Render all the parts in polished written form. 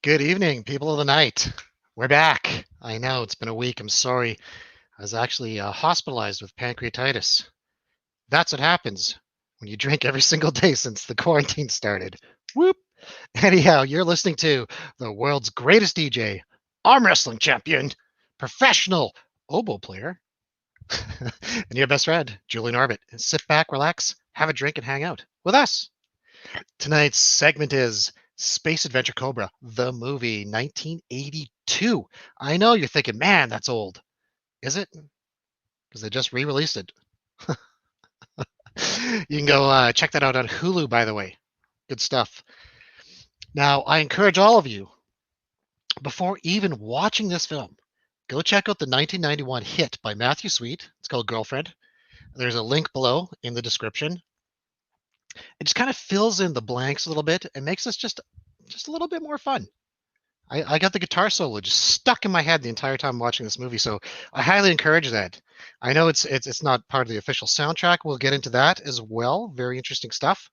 Good evening, people of the night. We're back. I know it's been a week. I'm sorry. I was actually hospitalized with pancreatitis. That's what happens when you drink every single day since the quarantine started. Whoop. Anyhow, you're listening to the world's greatest DJ, arm wrestling champion, professional oboe player, and your best friend, Julian Orbit. Sit back, relax, have a drink, and hang out with us. Tonight's segment is Space Adventure Cobra, the movie 1982. I know you're thinking, man, that's old. Is it? Because they just re released it. You can go check that out on Hulu, by the way. Good stuff. Now, I encourage all of you, before even watching this film, go check out the 1991 hit by Matthew Sweet. It's called Girlfriend. There's a link below in the description. It just kind of fills in the blanks a little bit and makes this just a little bit more fun. I got the guitar solo just stuck in my head the entire time watching this movie, so I highly encourage that. I know it's not part of the official soundtrack. We'll get into that as well. Very interesting stuff.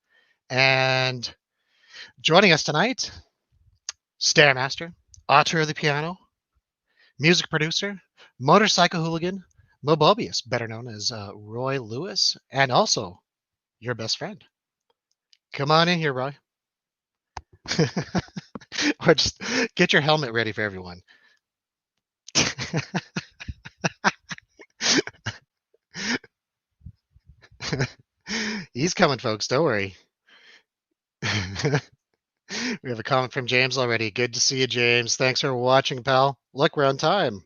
And joining us tonight, Stairmaster, author of the piano, music producer, motorcycle hooligan, Mobobius, better known as Roy Lewis, and also your best friend. Come on in here, Roy. Or just get your helmet ready for everyone. He's coming, folks. Don't worry. We have a comment from James already. Good to see you, James. Thanks for watching, pal. Look, we're on time.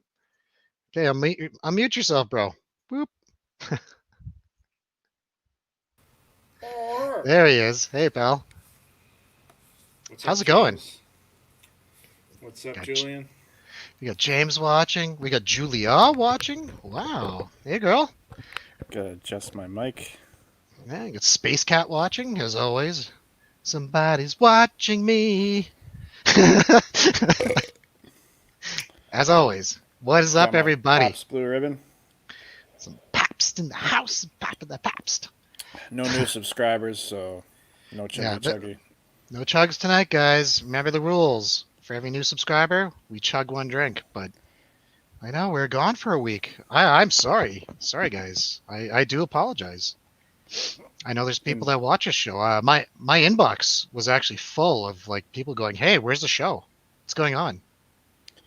Okay, unmute yourself, bro. Boop. There he is. Hey, pal. What's How's up, it going? James? What's up, Got, Julian? we got James watching. We got Julia watching. Wow. Hey, girl. Gotta adjust my mic. Yeah, you got Space Cat watching, as always. Somebody's watching me. As always. What is up, Got my everybody? Pops Blue Ribbon. Some Pabst in the house. Pop of the Pabst. No new subscribers, so no Yeah, chuggy chuggy. no chugs tonight, guys. Remember the rules. For every new subscriber, we chug one drink. But I know we're gone for a week. I'm sorry. Sorry, guys. I do apologize. I know there's people that watch this show. My inbox was actually full of like people going, "Hey, where's the show? What's going on?"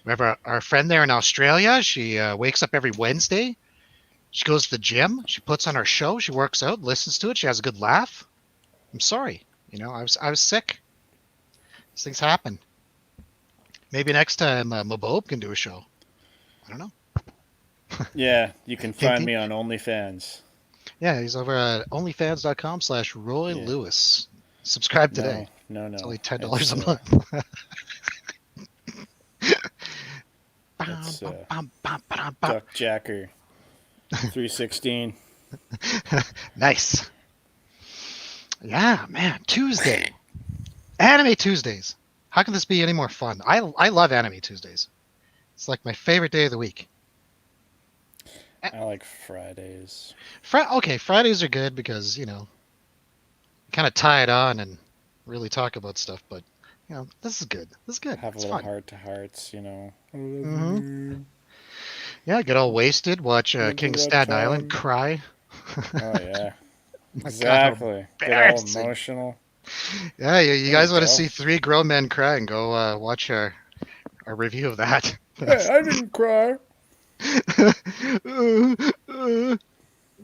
We have our friend there in Australia. She wakes up every Wednesday. She goes to the gym. She puts on our show. She works out, listens to it. She has a good laugh. I'm sorry. I was sick. These things happen. Maybe next time Mabob can do a show. I don't know. Yeah, you can Hint, find hint. me on OnlyFans. Yeah, he's over at onlyfans.com/Roy Yeah. Lewis. Subscribe today. No. It's only $10 a It's, month. it's Duck Jacker 316. Nice. Yeah, man. Tuesday. Anime Tuesdays. How can this be any more fun? I love Anime Tuesdays. It's like my favorite day of the week. I like Fridays. Okay, Fridays are good because, kind of tie it on and really talk about stuff, but, this is good. This is good. Have a It's little fun. heart to hearts, Hmm. Yeah, get all wasted, watch King of Staten Island cry. Oh, yeah. My God, Exactly. Get all embarrassing. emotional. Yeah, you There guys you want to go. see three grown men crying? Go watch our review of that. Hey, I didn't cry.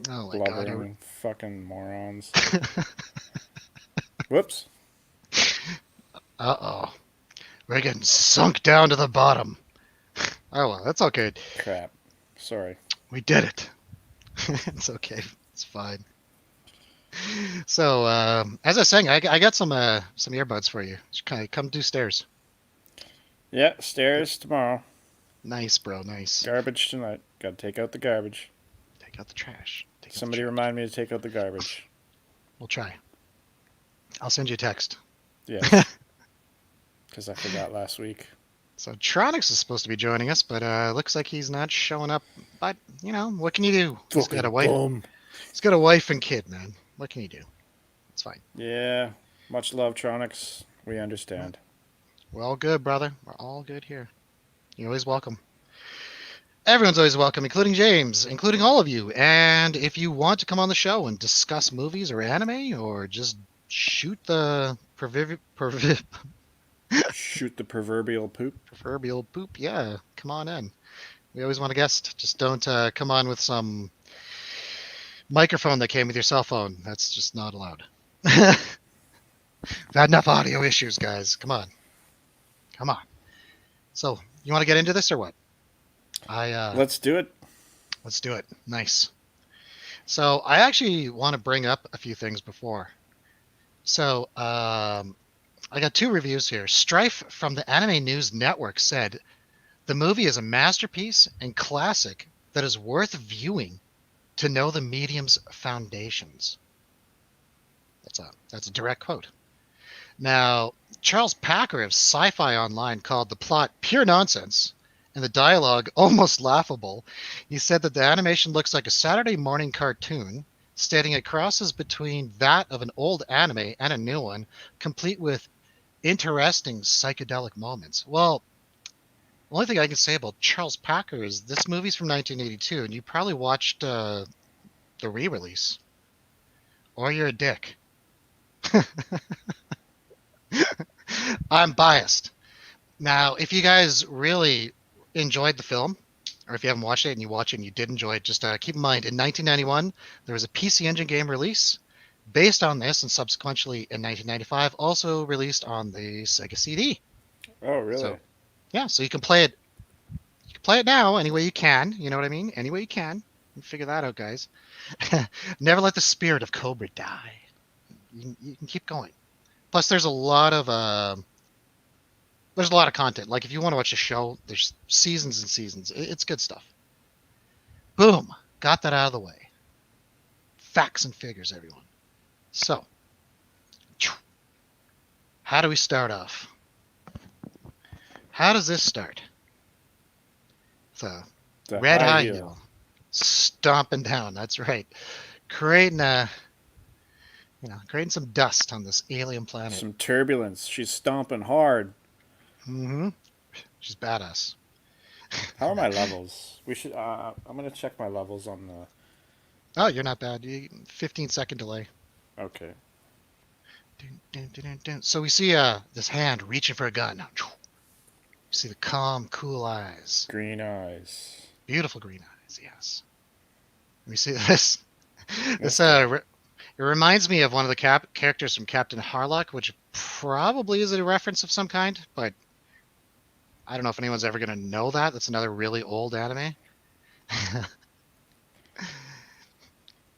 Oh my God. Blubbering fucking morons. Whoops. Uh-oh. We're getting sunk down to the bottom. Oh, well, that's okay. Crap. Sorry. We did it. It's okay. It's fine. So, as I was saying, I got some earbuds for you. Just kind of come do stairs. Yeah, stairs tomorrow. Nice, bro. Nice. Garbage tonight. Gotta take out the garbage. Take out the trash. Somebody remind me to take out the garbage. We'll try. I'll send you a text. Yes. Because I forgot last week. So Tronix is supposed to be joining us, but looks like he's not showing up. But what can you do? He's got a wife. He's got a wife and kid, man. What can you do? It's fine. Yeah. Much love, Tronics. We understand. We're all good, brother. We're all good here. You're always welcome. Everyone's always welcome, including James, including all of you. And if you want to come on the show and discuss movies or anime, or just shoot the Shoot the proverbial poop. proverbial poop, yeah, come on in. We always want a guest. Just don't come on with some microphone that came with your cell phone. That's just not allowed. We've had enough audio issues, guys. Come on. Come on. So, you want to get into this or what? Let's do it. Let's do it. Nice. So, I actually want to bring up a few things before. So, I got two reviews here. Strife from the Anime News Network said the movie is a masterpiece and classic that is worth viewing to know the medium's foundations. That's a direct quote. Now, Charles Packer of Sci-Fi Online called the plot pure nonsense and the dialogue almost laughable. He said that the animation looks like a Saturday morning cartoon, stating it crosses between that of an old anime and a new one, complete with interesting psychedelic moments. Well, the only thing I can say about Charles Packer is this movie's from 1982, and you probably watched the re-release, or you're a dick. I'm biased. Now, if you guys really enjoyed the film, or if you haven't watched it and you watch it and you did enjoy it, just keep in mind, in 1991, there was a PC Engine game release based on this, and subsequently in 1995, also released on the Sega CD. Oh, really? So, yeah, so you can play it. You can play it now any way you can. You know what I mean? Any way you can. You figure that out, guys. Never let the spirit of Cobra die. You can keep going. Plus, there's a lot of content. Like if you want to watch a show, there's seasons and seasons. It's good stuff. Boom, got that out of the way. Facts and figures, everyone. So, how do we start off? How does this start? The red high heel, stomping down. That's right, creating some dust on this alien planet. Some turbulence. She's stomping hard. Mm-hmm. She's badass. How are my levels? We should. I'm gonna check my levels on the. Oh, you're not bad. 15-second delay. Okay. So we see this hand reaching for a gun. You see the calm, cool eyes. Green eyes. Beautiful green eyes. Yes. We see this. It reminds me of one of the characters from Captain Harlock, which probably is a reference of some kind, but I don't know if anyone's ever going to know that. That's another really old anime.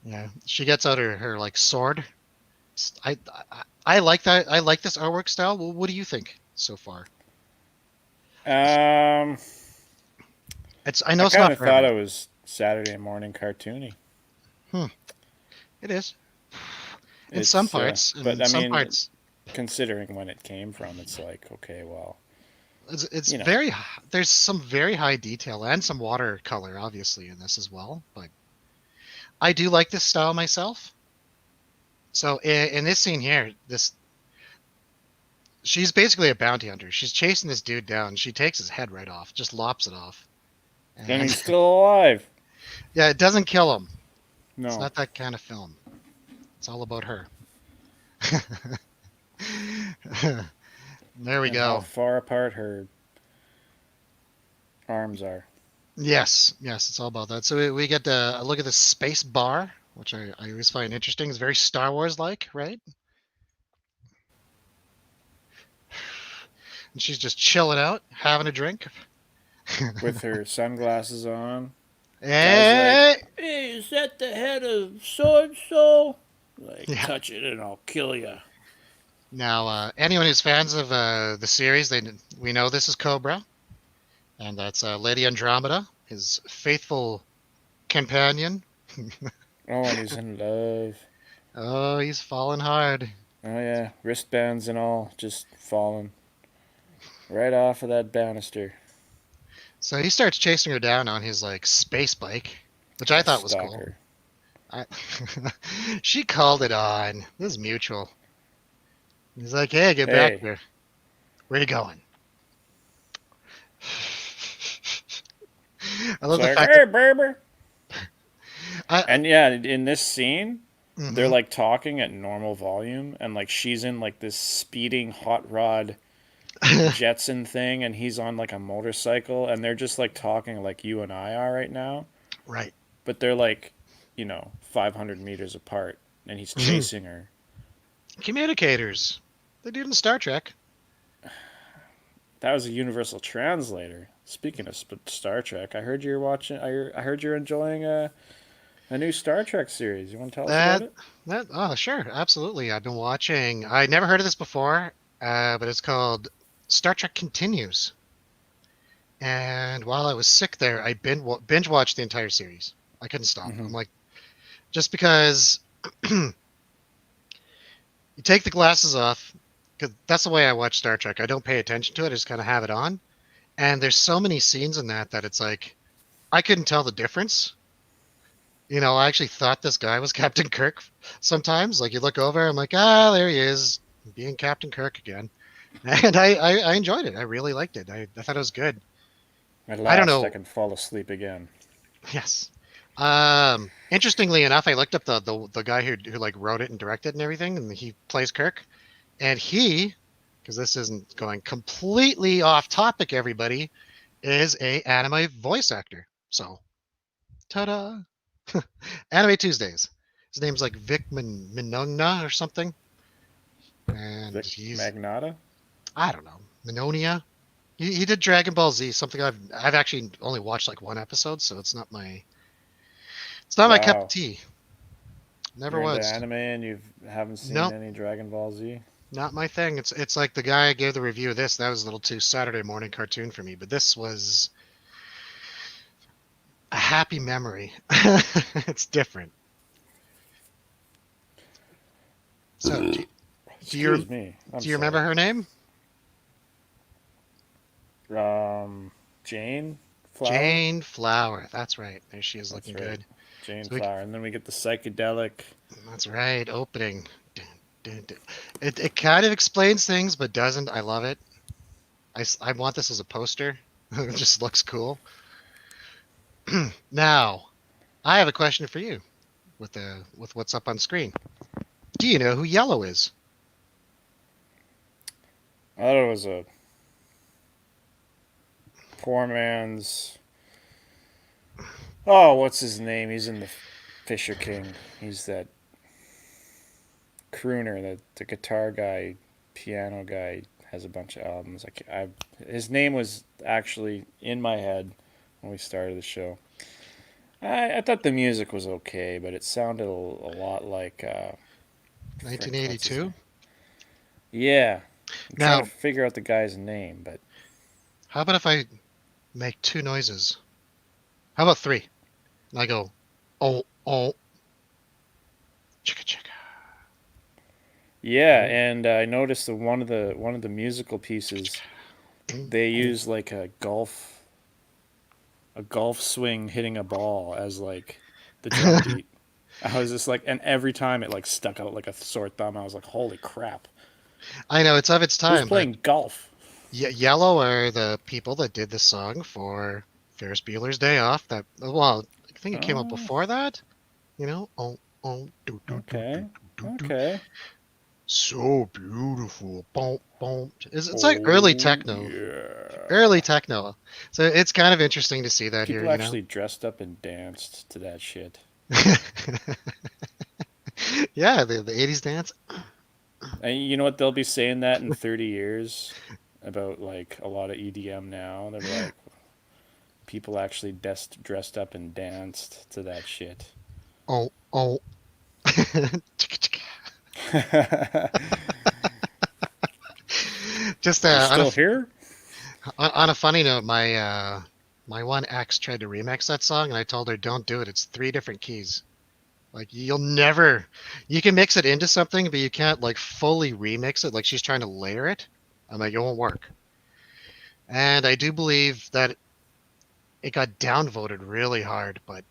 Yeah, she gets out her like sword. I like that. I like this artwork style. Well, what do you think so far? I know it's kind not of for thought everyone. it was Saturday morning cartoony. It is. In It's, some parts, but I mean, parts, considering when it came from, it's like, okay, well, it's you know. very. There's some very high detail and some watercolor, obviously, in this as well. But I do like this style myself. So in this scene here, she's basically a bounty hunter. She's chasing this dude down. She takes his head right off, just lops it off. And he's still alive. Yeah, it doesn't kill him. No. It's not that kind of film. It's all about her. There we go. How far apart her arms are. Yes, it's all about that. So we get a look at the space bar, which I always find interesting. It's very Star Wars-like, right? And she's just chilling out, having a drink. With her sunglasses on. Hey! Like, hey, is that the head of so-and-so? Like, Yeah. touch it and I'll kill you. Now, anyone who's fans of the series, we know this is Cobra. And that's Lady Andromeda, his faithful companion. Oh, and he's in love. Oh, he's falling hard. Oh, yeah. Wristbands and all just falling right off of that banister. So he starts chasing her down on his like space bike, which I thought was cool. She called it on. This is mutual. He's like, "Hey, get back here. Where are you going? I love It's the like, fact hey, baby. that And yeah, in this scene, they're Mhm. like talking at normal volume, and like she's in like this speeding hot rod Jetson thing, and he's on like a motorcycle, and they're just like talking like you and I are right now, Right. but they're like, 500 meters apart, and he's chasing her. Communicators. They do it in Star Trek. That was a universal translator. Speaking of Star Trek, I heard you're watching. I heard you're enjoying a new Star Trek series. You want to tell us about That it? that oh sure, absolutely. I've been watching. I never heard of this before, but it's called Star Trek Continues. And while I was sick there, I binge watched the entire series. I couldn't stop. I'm Mm-hmm. like, just because you take the glasses off, because that's the way I watch Star Trek. I don't pay attention to it. I just kind of have it on. And there's so many scenes in that it's like I couldn't tell the difference. I actually thought this guy was Captain Kirk sometimes. Like you look over, I'm like, there he is, being Captain Kirk again. And I enjoyed it. I really liked it. I thought it was good. At I don't last, I know. can fall asleep again. Yes. Interestingly enough, I looked up the guy who like wrote it and directed and everything, and he plays Kirk. And because this isn't going completely off topic, everybody, is a anime voice actor. So, ta-da! Anime Tuesdays. His name's like Vic Minogna or something, and Vic he's Magnata? I don't know Minonia. He did Dragon Ball Z, something I've actually only watched like one episode, so it's not my cup of Wow. tea. Never You're into was. anime and you haven't seen Nope, any Dragon Ball Z? not my thing. It's like the guy I gave the review of this. That was a little too Saturday morning cartoon for me, but this was a happy memory. It's different. So, do you Excuse me. I'm do you remember sorry. her name? Jane Flower? Jane Flower. That's right. There she is, That's looking right. good. Jane So we, Flower. And then we get the psychedelic. that's right. Opening. Dun, dun, dun. It kind of explains things, but doesn't. I love it. I want this as a poster. It just looks cool. Now, I have a question for you with what's up on screen. Do you know who Yellow is? I thought it was a poor man's. Oh, what's his name? He's in the Fisher King. He's that crooner, the guitar guy, piano guy, has a bunch of albums. His name was actually in my head when we started the show. I thought the music was okay, but it sounded a lot like frick, what's his 1982. name? Yeah, I'm trying to Now, figure out the guy's name, but how about if I make two noises? How about three? And I go, oh, oh, chicka chicka. yeah. Oh, And I noticed that one of the musical pieces they oh. use like a golf swing hitting a ball as like the drum beat. I was just like, and every time it like stuck out like a sore thumb. I was like, holy crap, I know it's of its who's time, but playing golf? Yellow are the people that did the song for Ferris Bueller's Day Off. Well, I think it came out Oh, before that. Oh, oh, okay, do. okay. So beautiful. Boom, boom. It's like early Oh techno. Early yeah. techno. So it's kind of interesting to see that here, People actually dressed up and danced to that shit. Yeah, the 80s dance. And you know what? They'll be saying that in 30 years about like a lot of EDM now. They're like, people actually dressed up and danced to that shit. Oh, oh. Just Are you on a still here? on a funny note, my one ex tried to remix that song, and I told her don't do it. It's three different keys. Like you can mix it into something, but you can't like fully remix it. Like she's trying to layer it. I'm like, it won't work. And I do believe that it got downvoted really hard, but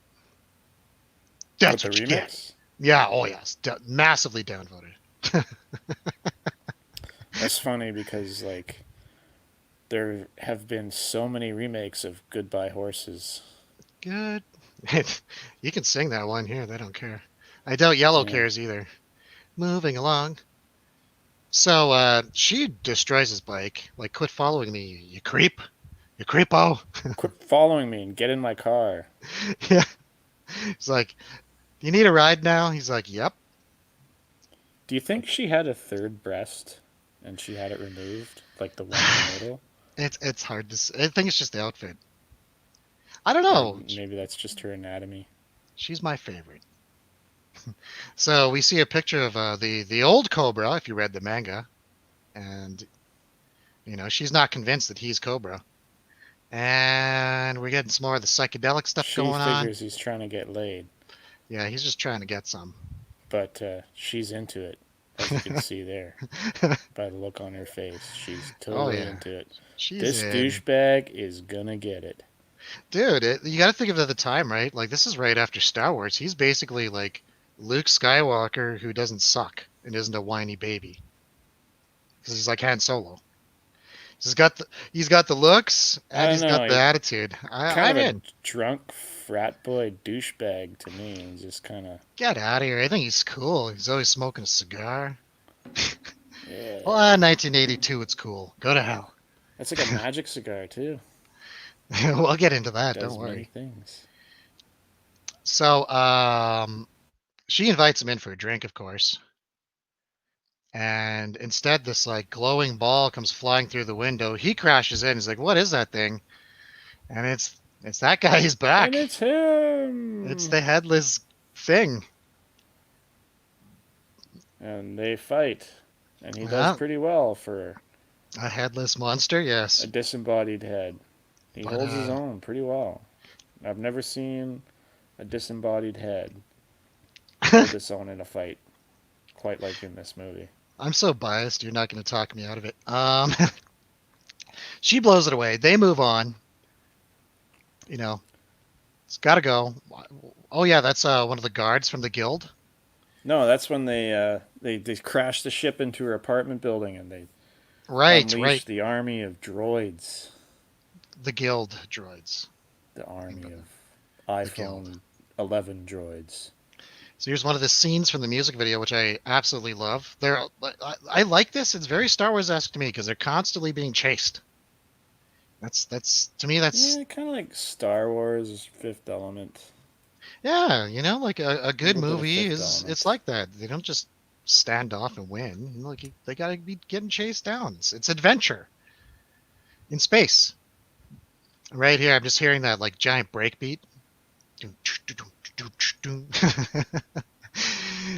With that's the what you get. remix? Yeah, oh yes, massively downvoted. That's funny because like there have been so many remakes of Goodbye Horses. Good. You can sing that one here. They don't care. I doubt Yellow Yeah. cares either. Moving along. So she destroys his bike. Like, quit following me, you creep. You creepo. Quit following me and get in my car. Yeah. He's like, you need a ride now? He's like, yep. Do you think she had a third breast and she had it removed? Like the one in the middle? It's hard to say. I think it's just the outfit. I don't Or know. maybe that's just her anatomy. She's my favorite. So we see a picture of the old Cobra, if you read the manga, and she's not convinced that he's Cobra. And we're getting some more of the psychedelic stuff She going on. figures he's trying to get laid, Yeah, he's just trying to get some. but she's into it, as you can see there by the look on her face. She's Oh totally yeah, into it. she's This in. douchebag is gonna get it. Dude, you got to think of it at the time, right? Like this is right after Star Wars. He's basically like Luke Skywalker who doesn't suck and isn't a whiny baby. Because he's like Han Solo. He's got the looks I and don't he's got know. the He's attitude. kind I'm of a in. drunk frat boy douchebag to me. He's just kind of Get out of here. I think he's cool. He's always smoking a cigar. yeah. Well, 1982, it's cool. Go to hell. That's like a magic cigar too. We'll get into that. Does Don't many worry. things. So, she invites him in for a drink, of course. And instead, this like glowing ball comes flying through the window. He crashes in. He's like, "What is that thing?" And it's that guy. He's back. And it's him. It's the headless thing. And they fight, and he Yeah. does pretty well for A headless monster. Yes. a disembodied head. He But, holds his own pretty well. I've never seen a disembodied head hold its own in a fight quite like in this movie. I'm so biased. You're not going to talk me out of it. She blows it away. They move on. It's got to go. Oh yeah, that's one of the guards from the guild. No, that's when they crash the ship into her apartment building and they Right, unleash right. the army of droids. The guild droids. The army of The guild. iPhone 11 droids. So here's one of the scenes from the music video, which I absolutely love. I like this. It's very Star Wars-esque to me because they're constantly being chased. That's to me that's Yeah, kind of like Star Wars Fifth Element. yeah, like a good Little bit of movie Fifth is Element. it's like that. They don't just stand off and win. Like they gotta be getting chased down. It's adventure in space. Right here, I'm just hearing that like giant breakbeat.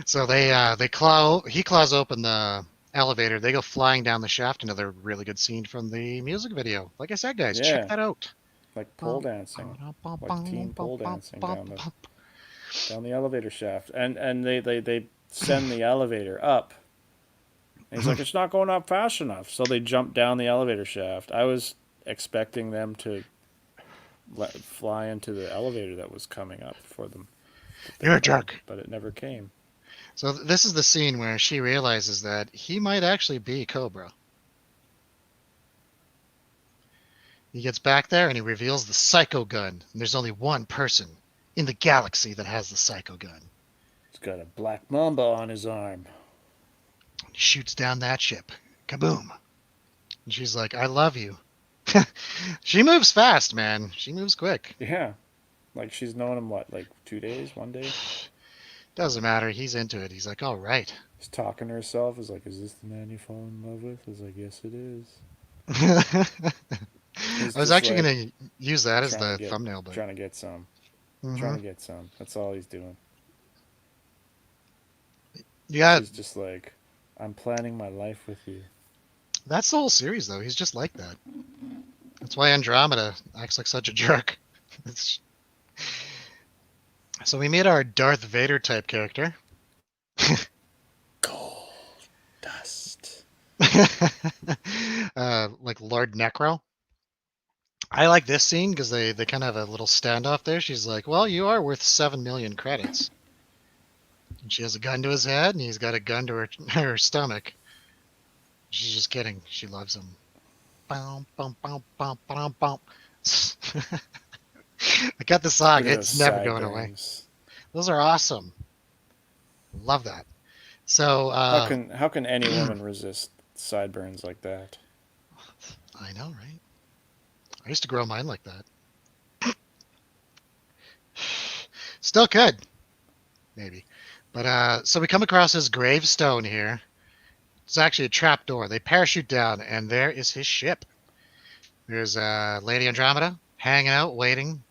So he claws open the elevator. They go flying down the shaft. Another really good scene from the music video. Like I said, guys, Yeah. check that out. Like pole dancing. Like team pole dancing down the elevator shaft. And they send the elevator up. And he's like, it's not going up fast enough. So they jump down the elevator shaft. I was expecting them to fly into the elevator that was coming up for them. You're a jerk. But it never came. So this is the scene where she realizes that he might actually be Cobra. He gets back there and he reveals the psycho gun. And there's only one person in the galaxy that has the psycho gun. He's got a black mamba on his arm. He shoots down that ship. Kaboom. And she's like, I love you. She moves fast, man. She moves quick. Yeah. Like she's known him, what, like 2 days, 1 day? Doesn't matter. He's into it. He's like, all right. He's talking to herself. He's like, is this the man you fall in love with? I was like, yes, it is. I was actually going to use that as the thumbnail. But Trying to get some. Mhm. Trying to get some. That's all he's doing. Yeah, He's just like, I'm planning my life with you. that's the whole series, though. He's just like that. That's why Andromeda acts like such a jerk. So we meet our Darth Vader type character. Gold dust. Like Lord Necro. I like this scene because they kind of have a little standoff there. She's like, well, you are worth 7 million credits. And she has a gun to his head, and he's got a gun to her stomach. She's just kidding. She loves him. bum, bum, bum, bum, bum, bum. I got the song. Look at those It's never going away. sideburns. Those are awesome. Love that. So How can any woman resist sideburns like that? I know, right? I used to grow mine like that. Still could, maybe. But so we come across his gravestone here. It's actually a trap door. They parachute down, and there is his ship. There's Lady Andromeda hanging out, waiting.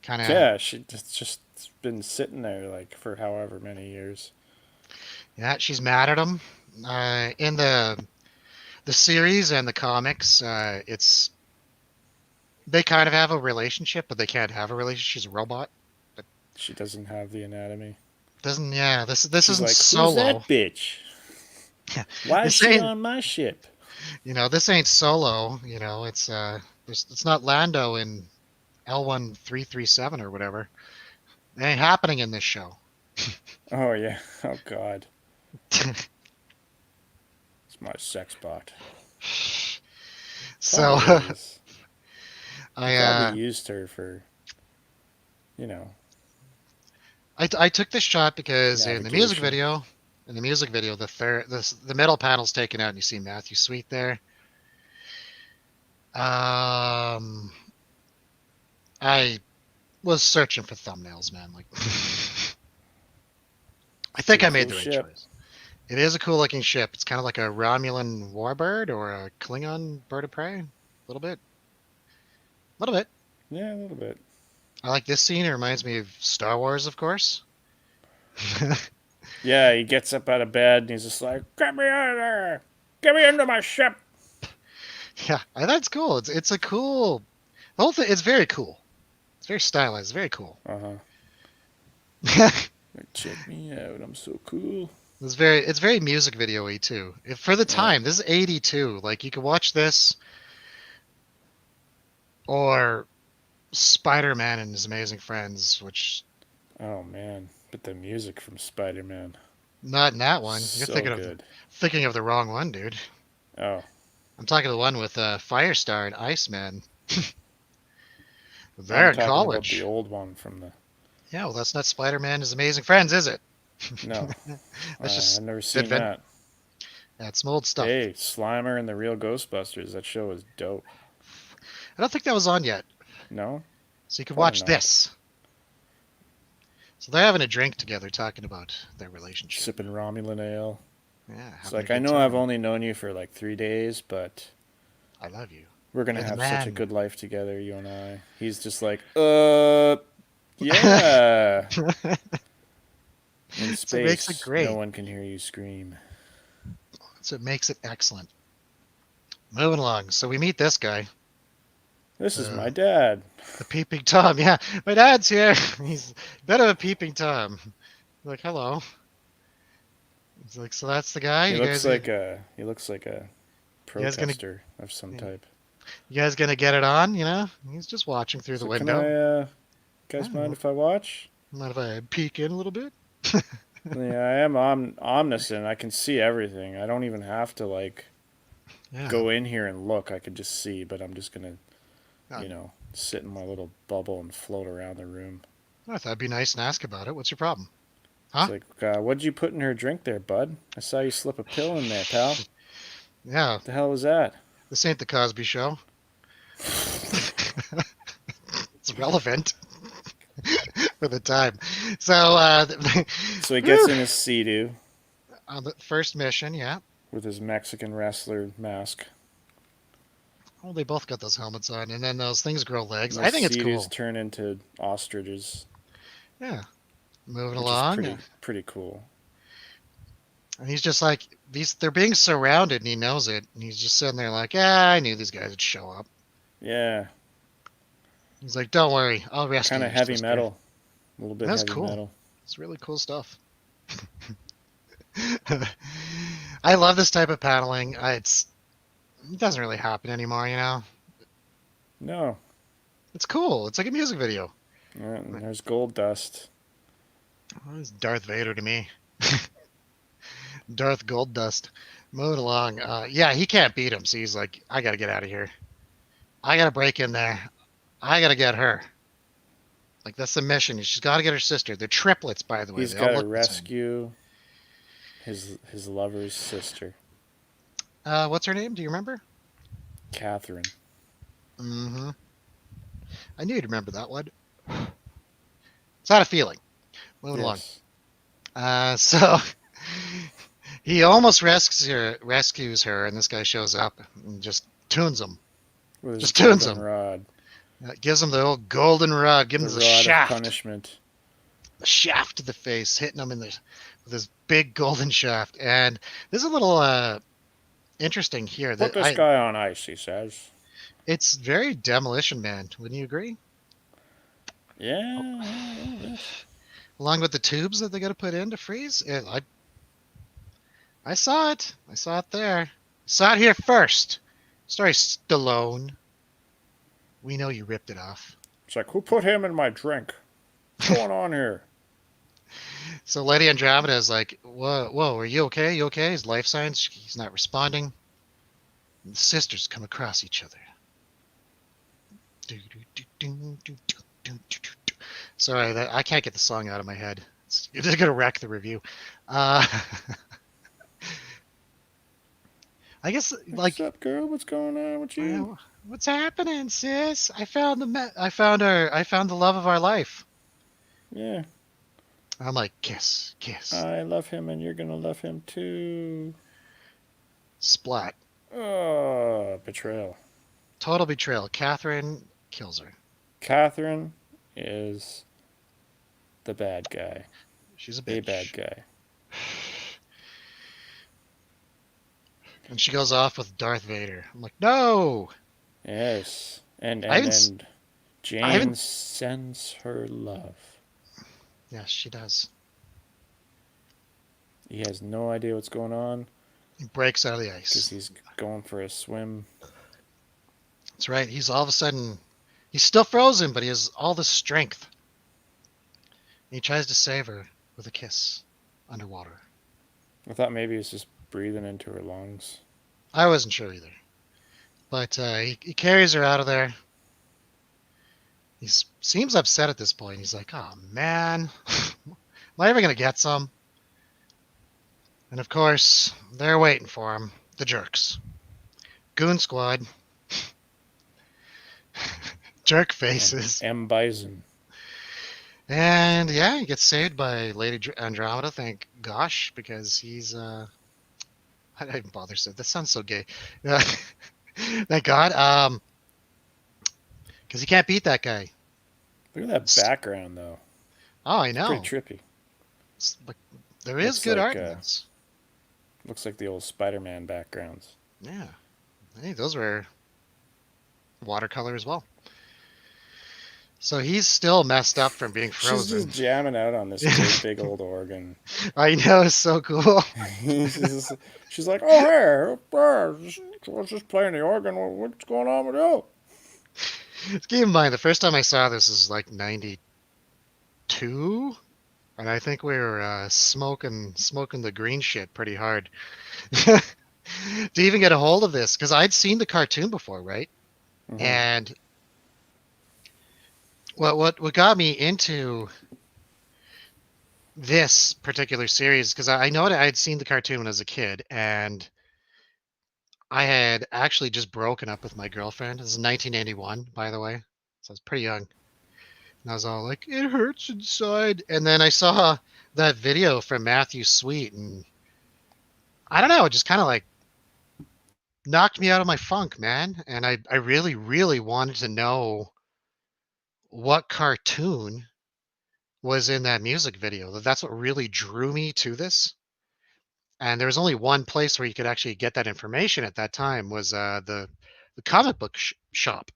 Kind of, Yeah, she just been sitting there like for however many years. yeah, she's mad at him. In the series and the comics, it's they kind of have a relationship, but they can't have a relationship. She's a robot. But She doesn't have the anatomy. doesn't yeah, this She's isn't like, who's Solo. that bitch? Why is This she ain't on my ship? this ain't Solo. It's not Lando in L1337 or whatever. It ain't happening in this show. Oh yeah. Oh god. It's my sex bot. So Probably is. I Probably used her for, you know, I took this shot because navigation. in the music video, the middle panel's taken out and you see Matthew Sweet there. I was searching for thumbnails, man. Like, I think I made the right ship. choice. It is a cool looking ship. It's kind of like a Romulan warbird or a Klingon bird of prey. A little bit. A little bit. Yeah, a little bit. I like this scene. It reminds me of Star Wars, of course. Yeah, he gets up out of bed and he's just like, "Get me out of there! Get me into my ship!" Yeah, I thought it's cool. It's a cool. The whole thing. It's very cool. It's very stylized. It's very cool. Like, check me out! I'm so cool. It's very music video-y too. For the time, this is 82. Like you could watch this or Spider-Man and His Amazing Friends, which Oh man, but the music from Spider-Man, not in that one. You're so good. thinking of the wrong one, dude. Oh, I'm talking the one with Firestar and Iceman. I'm They're in talking about the college. old one from the. Yeah, well, that's not Spider-Man and His Amazing Friends, is it? No, That's just I've never seen Advent. that. That's some old stuff. Hey, Slimer and the Real Ghostbusters. That show is dope. I don't think that was on yet, No, so you can probably watch not. this. So they're having a drink together, talking about their relationship. Sipping Romulan ale. Yeah, It's having a like, I good know I've time. only known you for like 3 days, but I love you. we're gonna You're the have such a man. good life together, you and I. He's just like, yeah. In So it makes it space, great. no one can hear you scream. So it makes it excellent. Moving along. So we meet this guy, This is my dad. the peeping Tom. Yeah, my dad's here. He's a bit of a peeping Tom. Like, hello. He's like, so that's the guy. He You looks guys, like a guys gonna- protester of some type. you guys gonna get it on? You know, he's just watching through the So can window. I, guys, I mind don't if I watch? Mind if I peek in a little bit? Yeah, I am omniscient. I can see everything. I don't even have to like Yeah. go in here and look. I could just see, but I'm just gonna, Yeah. sit in my little bubble and float around the room. I thought it'd be nice and ask about it. What's your problem? Huh? It's like, what'd you put in her drink there, bud? I saw you slip a pill in there, pal. Yeah, What the hell was that? this ain't the Cosby Show. It's relevant for the time. So, So he gets in his Sea-Doo on the first mission, yeah. with his Mexican wrestler mask. Oh, they both got those helmets on, and then those things grow legs. And I think it's Sea-Doos cool. turn into ostriches, Yeah. Moving which along. is pretty cool. And he's just like, they're being surrounded, and he knows it. And he's just sitting there like, yeah, I knew these guys would show up. Yeah, He's like, don't worry, I'll rescue kind you. of heavy sister." metal. A little bit That's heavy cool. metal. It's really cool stuff. I love this type of paneling. It doesn't really happen anymore, you know? No. It's cool. It's like a music video. Yeah, and there's gold dust. Oh, it's Darth Vader to me. Darth Gold Dust. Moving along. Yeah, he can't beat him, so he's like, I gotta get out of here. I gotta break in there. I gotta get her. Like that's the mission. She's got to get her sister. They're triplets, by the way. He's They all got to look the same. rescue his lover's sister, What's her name? Do you remember? Catherine. Mm-hmm. I knew you'd remember that one. It's not a feeling. Moving along. Yes. So he almost rescues her, and this guy shows up and just tunes him. With his Just tunes golden him. rod. Gives him the old golden rod. Gives him the rod shaft. of punishment. The shaft to the face, hitting him with this big golden shaft. And this is a little interesting here. Put this guy on ice, he says. It's very Demolition Man. Wouldn't you agree? Yeah. Along with the tubes that they got to put in to freeze. I saw it. I saw it there. Saw it here first. Sorry, Stallone. We know you ripped it off. It's like, who put him in my drink? What's going on here? So Lady Andromeda is like, whoa, are you okay? You okay? His life signs, he's not responding. And the sisters come across each other. Sorry, I can't get the song out of my head. It's going to wreck the review. I guess, like, what's up, girl? What's going on with you? What's happening, sis? I found the love of our life. Yeah. I'm like, kiss. I love him, and you're gonna love him too. Splat. Oh, betrayal. Total betrayal. Catherine kills her. Catherine is the bad guy. She's a bitch. A bad guy. And she goes off with Darth Vader. I'm like, no! Yes. And Jane sends her love. Yes, she does. He has no idea what's going on. He breaks out of the because ice. he's going for a swim. That's right. He's all of a sudden, he's still frozen, but he has all this strength. And he tries to save her with a kiss underwater. I thought maybe he was just breathing into her lungs. I wasn't sure either. But he carries her out of there. He seems upset at this point. He's like, oh, man. Am I ever going to get some? And, of course, they're waiting for him. The jerks. Goon Squad. Jerk faces. M. Bison. And, yeah, he gets saved by Lady Andromeda, thank gosh, because he's... I didn't even bother saying that. Sounds so gay. Thank God. Because he can't beat that guy. Look at that background, though. Oh, I know. It's pretty trippy. There is good art in this. Looks like the old Spider-Man backgrounds. Yeah. Hey, those were watercolor as well. So he's still messed up from being frozen. She's just jamming out on this big old organ. I know, it's so cool. She's like, oh, hey, let's just playing the organ. What's going on with you? Keep in mind, the first time I saw this was like 92, and I think we were smoking the green shit pretty hard to even get a hold of this, because I'd seen the cartoon before, right? Mm-hmm. And what got me into this particular series, because I know that I'd seen the cartoon when I was a kid, and I had actually just broken up with my girlfriend. This is 1981, by the way, so I was pretty young. And I was all like, it hurts inside. And then I saw that video from Matthew Sweet, and I don't know, it just kind of like knocked me out of my funk, man. And I really, really wanted to know what cartoon was in that music video. That's what really drew me to this. And there was only one place where you could actually get that information at that time, was the comic book shop.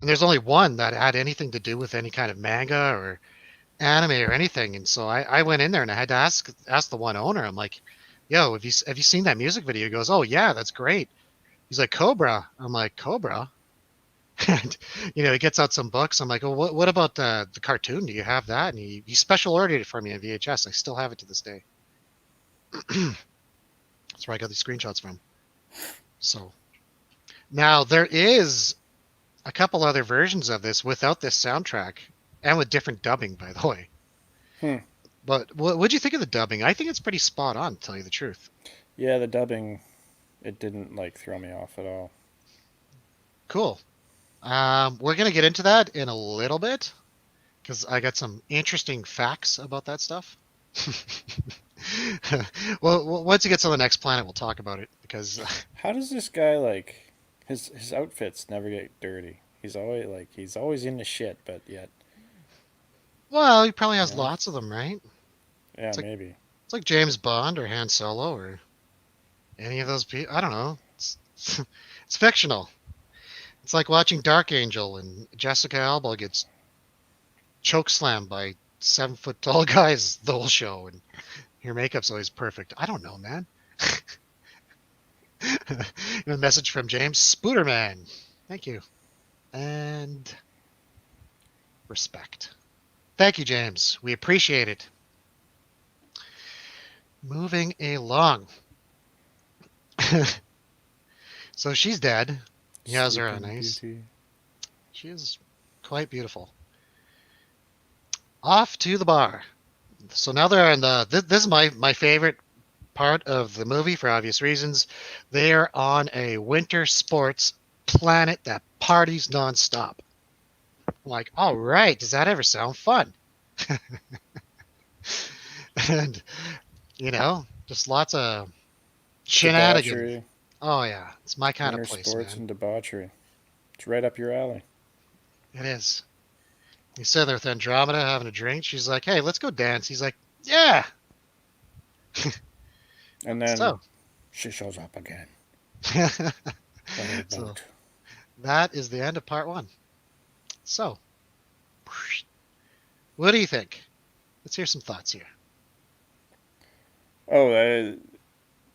And there's only one that had anything to do with any kind of manga or anime or anything. And so I went in there and I had to ask the one owner. I'm like, yo, have you seen that music video? He goes, oh yeah, that's great. He's like, Cobra. I'm like, Cobra? And he gets out some books. I'm like, oh, what about the cartoon? Do you have that? And he special ordered it for me on VHS. I still have it to this day. It's That's where I got these screenshots from. So now there is a couple other versions of this without this soundtrack and with different dubbing, by the way. Hmm. But what'd you think of the dubbing? I think it's pretty spot on, to tell you the truth. Yeah, the dubbing, it didn't like throw me off at all. Cool. We're gonna get into that in a little bit because I got some interesting facts about that stuff. Well, once you get to the next planet, we'll talk about it because, How does this guy like his outfits never get dirty? He's always in the shit, but yet well, he probably you has know, lots of them, right? yeah, It's like maybe. it's like James Bond or Han Solo or any of those people. I don't know. It's fictional. It's like watching Dark Angel and Jessica Alba gets choke slammed by 7 foot tall guys the whole show, and your makeup's always perfect. I don't know, man. A message from James Spooderman. Thank you. And respect. Thank you, James. We appreciate it. Moving along. So she's dead. He has her on Sleeping ice. Beauty. She is quite beautiful. Off to the bar. So now they're in the. This is my favorite part of the movie for obvious reasons. They are on a winter sports planet that parties nonstop. I'm like, all right, does that ever sound fun? And just lots of shenanigans. Debauchery, Oh yeah, it's my kind of winter place, sports, man. and debauchery. It's right up your alley. It is. He's sitting there with Andromeda having a drink. She's like, "Hey, let's go dance." He's like, "Yeah." And then So, she shows up again. On her so boat. that is the end of part one. So, what do you think? Let's hear some thoughts here. Oh,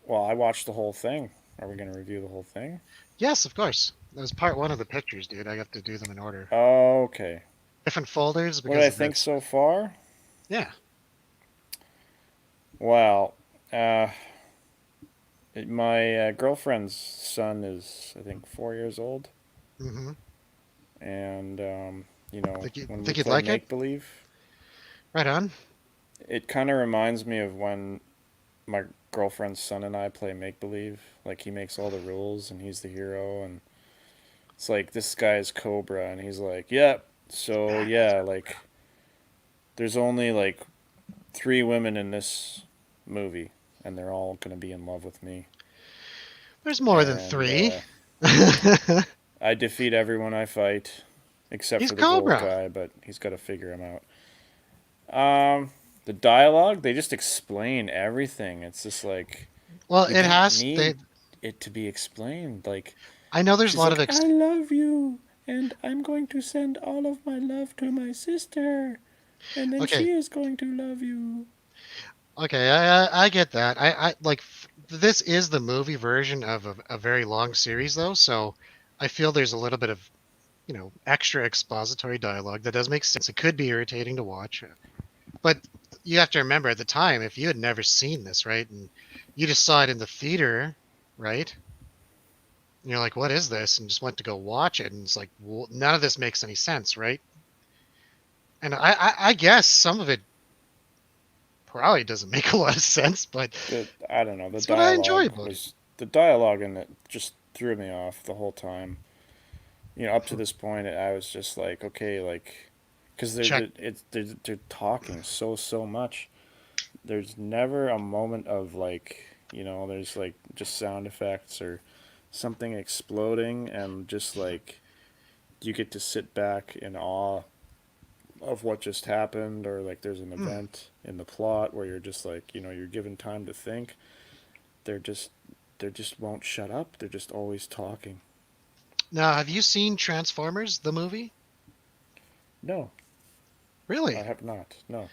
well, I watched the whole thing. Are we going to review the whole thing? Yes, of course. That was part one of the pictures, dude. I got to do them in order. Okay. Different folders What do I because think that's so far? yeah. Well, my girlfriend's son is, I think, 4 years old. Mm-hmm. And, when we Think you'd play like it? make believe, Right on. it kind of reminds me of when my girlfriend's son and I play make believe. Like, he makes all the rules and he's the hero. And it's like, this guy is Cobra. And he's like, yep. So, yeah, like, there's only like 3 women in this movie. And they're all going to be in love with me. There's more than And three. I defeat everyone I fight, except He's for the gold Cobra. guy, but he's got to figure him out. The dialogue, they just explain everything. It's just like Well, you it didn't has. need it to be explained. Like I know there's a she's lot of like, I love you, and I'm going to send all of my love to my sister, and then Okay. she is going to love you. Okay, I get that. I like this is the movie version of a very long series though, so I feel there's a little bit of extra expository dialogue that does make sense. It could be irritating to watch, but you have to remember at the time if you had never seen this, right, and you just saw it in the theater, right? And you're like, what is this? And just went to go watch it, and it's like, well, none of this makes any sense, right? And I guess some of it probably doesn't make a lot of sense, but I don't know. that's what I enjoy about it. The dialogue in it just threw me off the whole time. Up to this point, I was just like, okay, like, because Check. they're talking so much. There's never a moment of like, there's like just sound effects or something exploding, and just like you get to sit back in awe of what just happened, or like there's an Hmm. event in the plot where you're just like, you're given time to think. They're just they just won't shut up. They're just always talking. Now, have you seen Transformers, the movie? No, I Really? have not. No.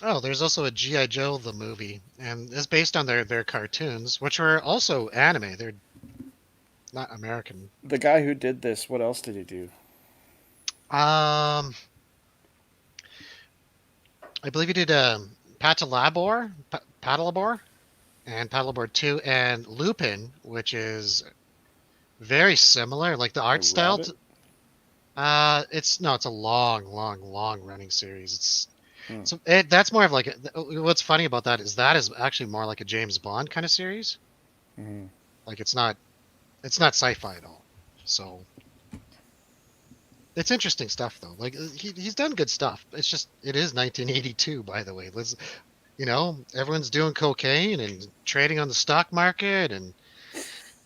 Oh, there's also a G.I. Joe, the movie, and it's based on their cartoons, which were also anime. They're not American. The guy who did this, what else did he do? Um, I believe he did Patalabor? Patalabor? and Paddleboard 2, and Lupin, which is very similar. Like the A art style. rabbit? It's no, it's a long running series. Hmm. That's more of like what's funny about that is actually more like a James Bond kind of series. Hmm. Like it's not sci-fi at all. So it's interesting stuff though. Like he's done good stuff. It's just it is 1982, by the way. Everyone's doing cocaine and trading on the stock market, and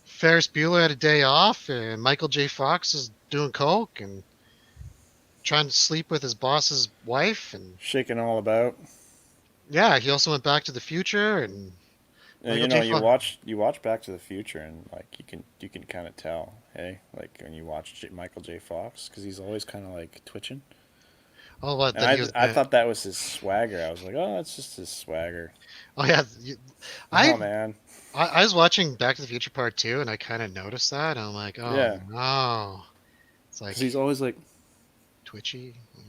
Ferris Bueller had a day off, and Michael J. Fox is doing coke and trying to sleep with his boss's wife, and Shaking all about. yeah, he also went Back to the Future, and Michael J. You Fox. watch Back to the Future, and like you can kind of tell, hey, like when you watch Michael J. Fox, because he's always kind of like twitching. Oh, what And that he was? I thought that was his swagger. I was like, oh, that's just his swagger. Oh yeah, Oh I, man, I was watching Back to the Future Part Two, and I kind of noticed that. And I'm like, oh yeah, no, it's because like he's always twitchy. Yeah.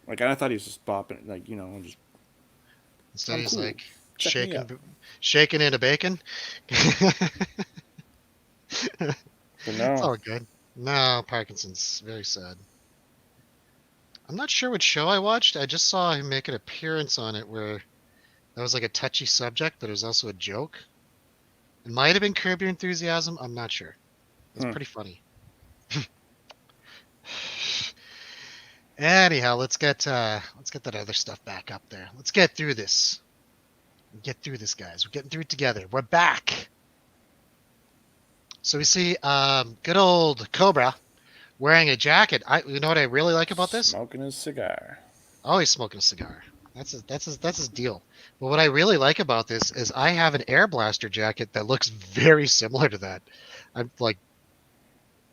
like, and I thought he was just bopping, like just Instead, I'm he's cool. like Check me out. shaking into bacon. It's But no, all good. No, Parkinson's very sad. I'm not sure what show I watched. I just saw him make an appearance on it where that was like a touchy subject, but it was also a joke. It might have been Curb Your Enthusiasm. I'm not sure. It was hmm. pretty funny. Anyhow, let's get that other stuff back up there. Let's get through this. Get through this, guys. We're getting through it together. We're back. So we see good old Cobra wearing a jacket. You know what I really like about this? Smoking his cigar. Oh, he's smoking a cigar. That's his deal. But what I really like about this is I have an Air Blaster jacket that looks very similar to that. I'm like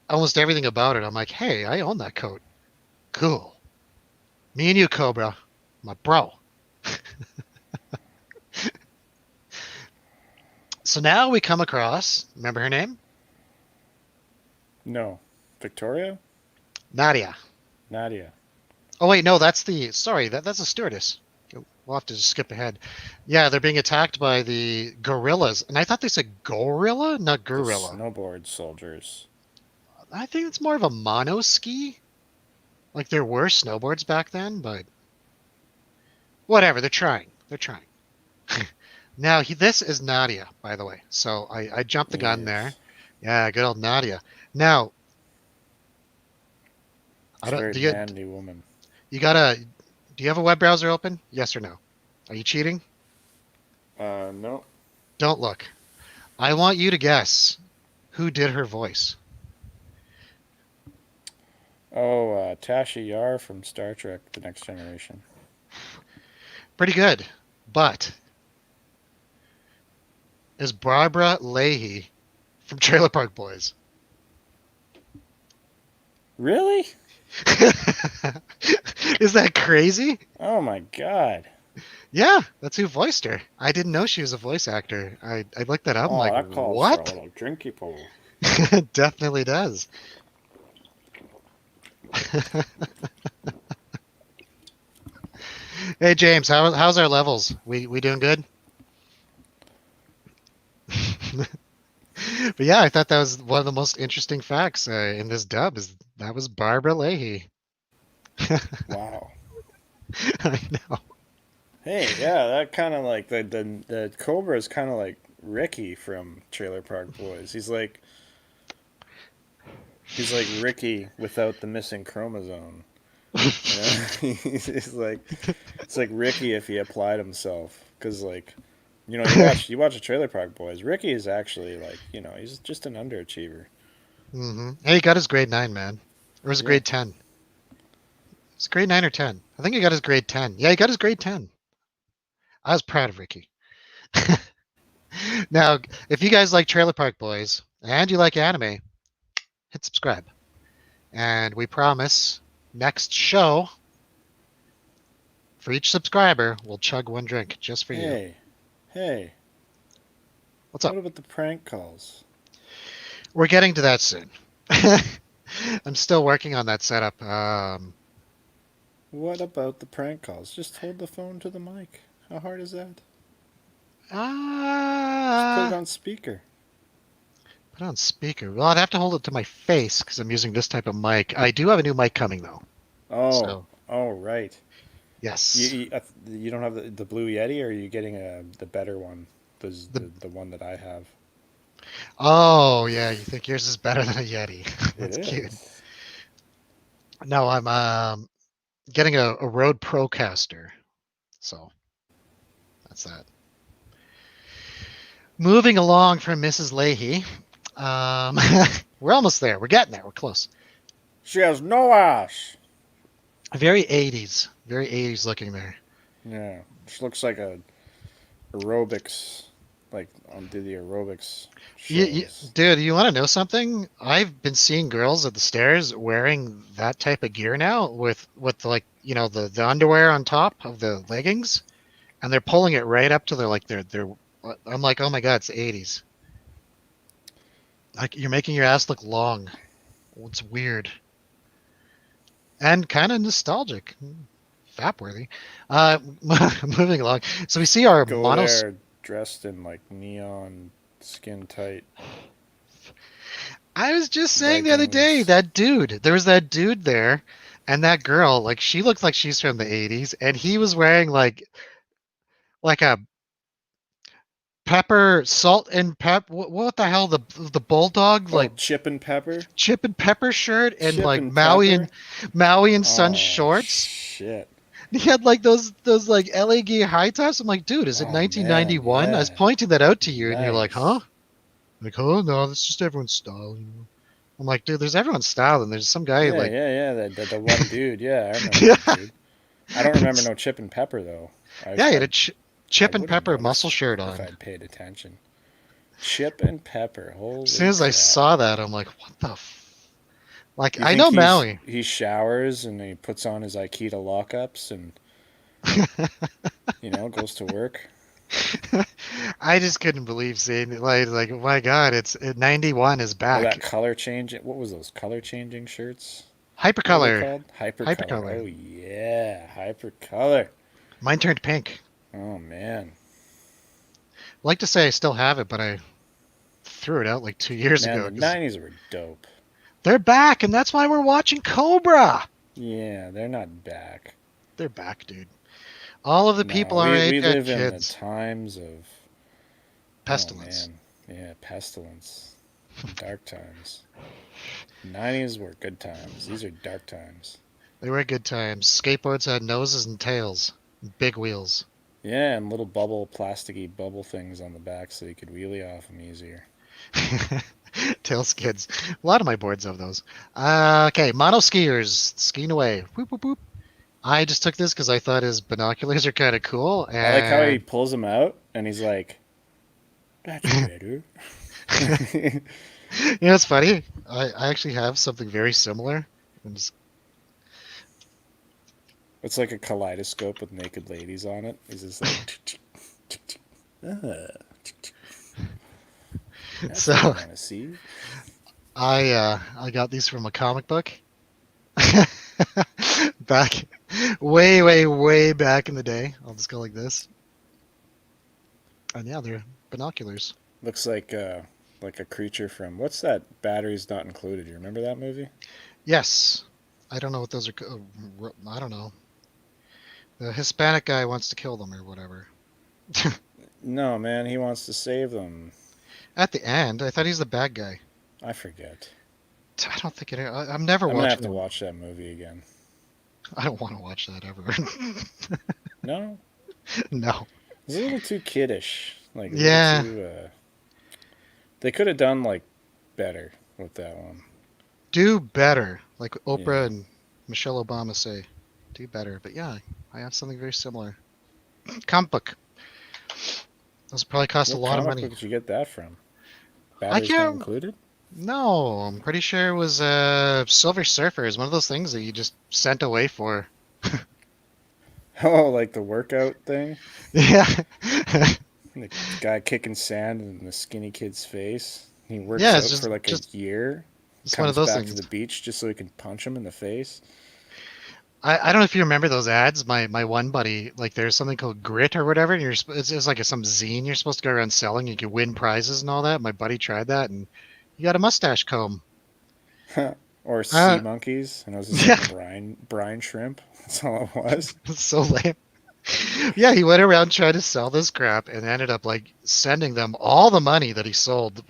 almost everything about it. I'm like, hey, I own that coat. Cool. Me and you, Cobra, my bro. So now we come across. Remember her name? No, Victoria, Nadia. Nadia. Oh wait, no, that's a stewardess. We'll have to just skip ahead. Yeah, they're being attacked by the gorillas, and I thought they said gorilla, not The gorilla. snowboard soldiers. I think it's more of a monoski. Like there were snowboards back then, but whatever. They're trying. They're trying. Now this is Nadia, by the way. So I jumped the gun there. Yes. Yeah, good old Nadia. Now I It's a don't. very Do you manly woman. you gotta? Do you have a web browser open? Yes or no? Are you cheating? No. Don't look. I want you to guess who did her voice. Oh, Tasha Yar from Star Trek: The Next Generation. Pretty good, but is Barbara Leahy from Trailer Park Boys. Really? Is that crazy? Oh my God. Yeah, that's who voiced her. I didn't know she was a voice actor. I looked that up. I'm Oh, like, that calls for a what? little drinky pull. Definitely does. Hey James, how's our levels? We doing good? But yeah, I thought that was one of the most interesting facts in this dub. Is that was Barbara Leahy. Wow. I know. Hey, yeah, that kind of like the Cobra is kind of like Ricky from Trailer Park Boys. He's like Ricky without the missing chromosome. You know? He's like it's like Ricky if he applied himself, because like you watch the Trailer Park Boys. Ricky is actually like he's just an underachiever. Hey, he got his grade 9, man. Or was it Yeah. grade 10? It's grade 9 or 10. I think he got his grade 10. Yeah, he got his grade 10. I was proud of Ricky. Now, if you guys like Trailer Park Boys and you like anime, hit subscribe. And we promise next show, for each subscriber, we'll chug one drink just for you. Hey, What's up? what about the prank calls? We're getting to that soon. I'm still working on that setup. What about the prank calls? Just hold the phone to the mic. How hard is that? Just put it Ah, on speaker. put it on speaker. Well, I'd have to hold it to my face because I'm using this type of mic. I do have a new mic coming though. Oh, So oh, right. yes, You don't have the Blue Yeti, or are you getting the better one? the The one that I have. oh yeah, you think yours is better than a Yeti? It That's cute. is. No, I'm getting a Rode Procaster. So that's that. Moving along from Mrs. Leahy. Um, we're almost there. We're getting there. We're close. She has no ass. Very 80s. Very 80s looking there. Yeah, she looks like a aerobics, like did the aerobics shows. Dude, you want to know something? I've been seeing girls at the stairs wearing that type of gear now with like, the underwear on top of the leggings, and they're pulling it right up to their I'm like, "Oh my God, it's 80s." Like you're making your ass look long. It's weird. And kind of nostalgic. Fap worthy. Moving along. So we see our Go monos. there dressed in like neon skin tight I was just saying the other day, leggings. there was that dude there, and that girl, like she looked like she's from the 80s, and he was wearing like a pepper, salt and pep. What the hell? The bulldog Oh, like Chip and Pepper. chip and pepper shirt and Chip like and Pepper. Maui and Son Oh shorts. shit. He had like those like LA gear high tops. I'm like, dude, is it Oh man, 1991? I was yeah. pointing that out to you, and you're like, huh? Nice. Like, oh no, that's just everyone's style. I'm like, dude, there's everyone's style, and there's some guy Yeah, like, yeah, yeah. The one dude. Yeah, I remember yeah, that dude. I don't remember no Chip and Pepper though. yeah, he had I a I chip and would have pepper muscle noticed shirt if on. I'd paid attention. Chip and Pepper. As soon Holy as I crap. saw that, I'm like, what the? Like, You I think know Maui. he showers and he puts on his Aikido lockups and goes to work? I just couldn't believe seeing it. Like, oh my God, 91 is Or that back. color change. What was those color changing shirts? What were they Hypercolor, called? Hypercolor. hypercolor. Oh yeah, hypercolor. Mine turned pink. Oh man, I like to say I still have it, but I threw it out like 2 years man, ago the because '90s were dope. they're back, and that's why we're watching Cobra. Yeah, they're not back. They're back, dude. All of the No, people our age we had live in the kids. times of oh Pestilence. man, yeah, pestilence, dark times. '90s were good times. These are dark times. They were good times. Skateboards had noses and tails, big wheels. Yeah, and little plasticky bubble things on the back so you could wheelie off them easier. Tail skids. A lot of my boards have those. Okay, mono skiers skiing away. Whoop, whoop, whoop. I just took this because I thought his binoculars are kind of cool, I like how he and pulls them out and he's like, "That's better." it's funny. I actually have something very similar. It's like a kaleidoscope with naked ladies on it. He's just like, that's what I So want to see. I got these from a comic book back way, way, way back in the day. I'll just go like this. And yeah, they're binoculars. Looks like a creature from what's that? Batteries Not Included. You remember that movie? Yes. I don't know what those are. I don't know. The Hispanic guy wants to kill them or whatever. No, man. He wants to save them. At the end, I thought he's the bad guy. I forget. I don't think it. I'm never I'm gonna have watching to them. watch that movie again. I don't want to watch that ever. No, No. it's a little too kiddish. Like a Yeah. little too. They could have done like better with that one. Do better. Like Oprah Yeah. and Michelle Obama say. Do better. But yeah, I have something very similar. Comic book. Those probably cost a What lot of comic money. book did you get that from? I Batteries Not can't. Included? No, I'm pretty sure it was Silver Surfer. Is one of those things that you just sent away for. Oh, like the workout thing? Yeah. The guy kicking sand in the skinny kid's face. He works Yeah, it's out for like a just year. it's one of Comes those back to things. the beach just so he can punch him in the face. I don't know if you remember those ads. My one buddy, like there's something called Grit or whatever, and it's like some zine you're supposed to go around selling. You can win prizes and all that. My buddy tried that, and he got a mustache comb. Or sea Uh, monkeys, and it was just like yeah, brine shrimp. That's all it was. it's so lame. Yeah, he went around trying to sell this crap and ended up like sending them all the money that he sold,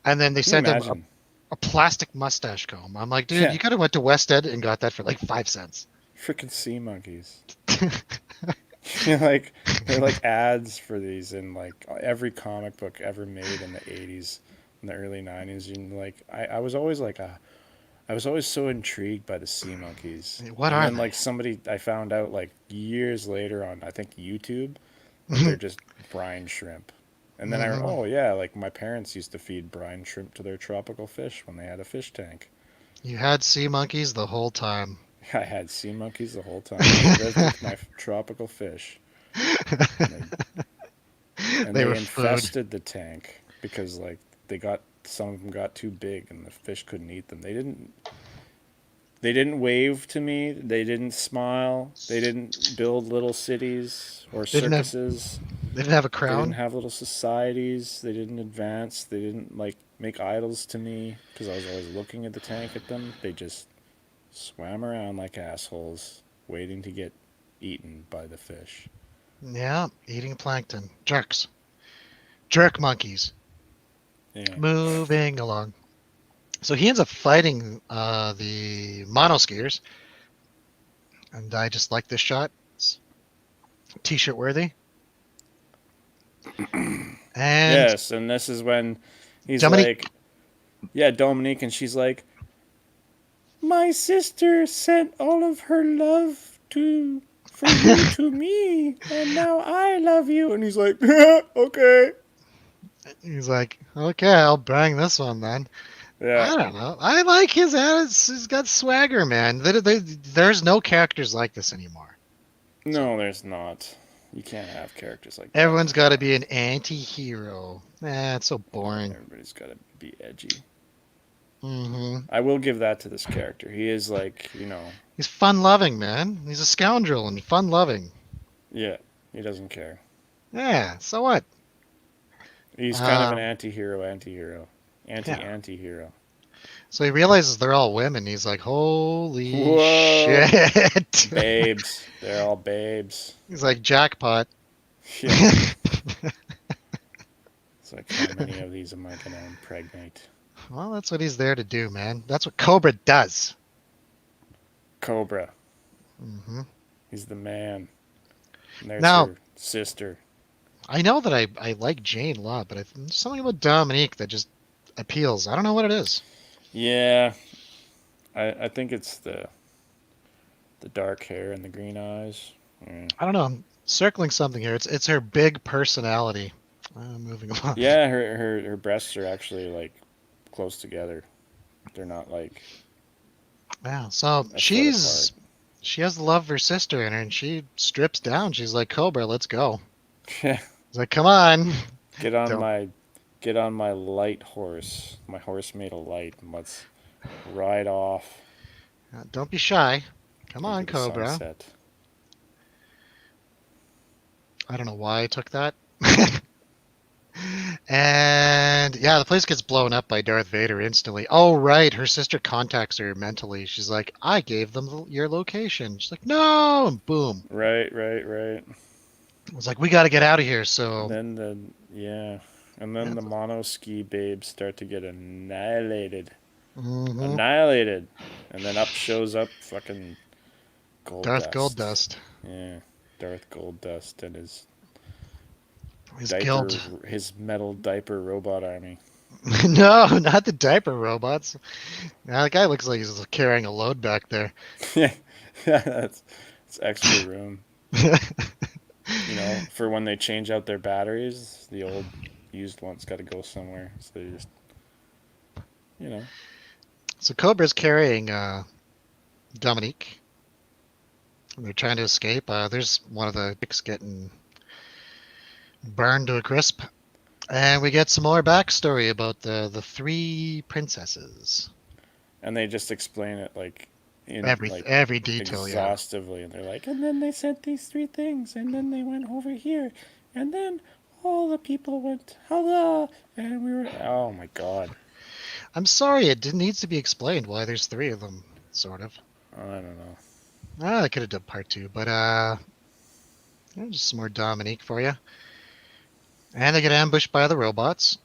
and then they Can you sent him imagine? a plastic mustache comb. I'm like, dude, Yeah, you could have went to West End and got that for like 5 cents. freaking sea monkeys. Like they're like ads for these in like every comic book ever made in the '80s, in the early '90s. And like I was always like I was always so intrigued by the sea monkeys. What And are then they? like somebody I found out like years later on I think YouTube that they're just brine shrimp. And then Hmm. oh yeah, like my parents used to feed brine shrimp to their tropical fish when they had a fish tank. You had sea monkeys the whole time. I had sea monkeys the whole time. They lived with my tropical fish, and They were they food. infested the tank because like they got some of them got too big and the fish couldn't eat them. They didn't wave to me. They didn't smile. They didn't build little cities or They didn't have circuses. they didn't have a They didn't crown. have little societies. They didn't advance. They didn't like make idols to me because I was always looking at the tank at them. They just swam around like assholes, waiting to get eaten by the fish. Yeah, eating plankton. Jerks. Jerk monkeys. Yeah. Moving along. So he ends up fighting the monoskiers, and I just like this shot. It's t-shirt worthy. And Yes, and this is when he's Dominique, like, yeah, Dominique, and she's like, my sister sent all of her love to for you to me, and now I love you. And he's like, okay. he's like, okay, I'll bang this one then. Yeah. I don't know. I like his attitude. He's got swagger, man. There's no characters like this anymore. So No, there's not. You can't have characters like that everyone's got to anymore. be an anti-hero. It's so Yeah, boring. everybody's got to be edgy. Hmm. I will give that to this character. He is like, He's fun-loving, man. He's a scoundrel and fun-loving. yeah, he doesn't care. Yeah. So what? He's kind of an Um. anti-hero, anti-hero, Yeah. anti-anti-hero. So he realizes they're all women. He's like, holy Whoa, shit. babes! They're all babes. He's like, jackpot. Yeah, it's like how many of these am I gonna impregnate? Well, that's what he's there to do, man. That's what Cobra does. Cobra. Hmm. He's the man. And there's Now, her sister. I know that I like Jane a lot, but there's something about Dominique that just appeals. I don't know what it is. Yeah, I think it's the dark hair and the green eyes. Yeah. I don't know. I'm circling something here. It's her big personality. Moving along. Yeah, her breasts are actually like close together. They're not like Yeah. So a foot apart. she has the love of her sister in her, and she strips down. She's like, Cobra, let's go. Yeah, He's like, come on. get on Don't my get on my light horse. My horse made of light, and let's ride off don't be shy. Come into on, the Cobra. sunset. I don't know why I took that. And yeah, the place gets blown up by Darth Vader instantly. Oh, right. Her sister contacts her mentally. She's like, I gave them your location. She's like, no. And boom. Right, right, right. It's like, we got to get out of here. And So, then and yeah. then the mono ski babes start to get annihilated, Hmm. annihilated, and then up shows up fucking Gold Darth Dust. Goldust. Yeah, Darth Gold Dust and His guild. his metal diaper robot army. No, not the diaper robots. Now, the guy looks like he's carrying a load back there. Yeah, that's it's extra room. For when they change out their batteries, the old used one's got to go somewhere. So they just, you know, So Cobra's carrying Dominique. They're trying to escape. There's one of the chicks getting burned to a crisp. And we get some more backstory about the three princesses. and they just explain it like Every detail, yeah. exhaustively, and they're like, and then they said these three things, and then they went over here, and then all the people went hello, and we were, oh my god, I'm sorry, it needs to be explained why there's three of them, sort of. I don't know. I could have done part two, but just some more Dominique for you. And they get ambushed by the robots.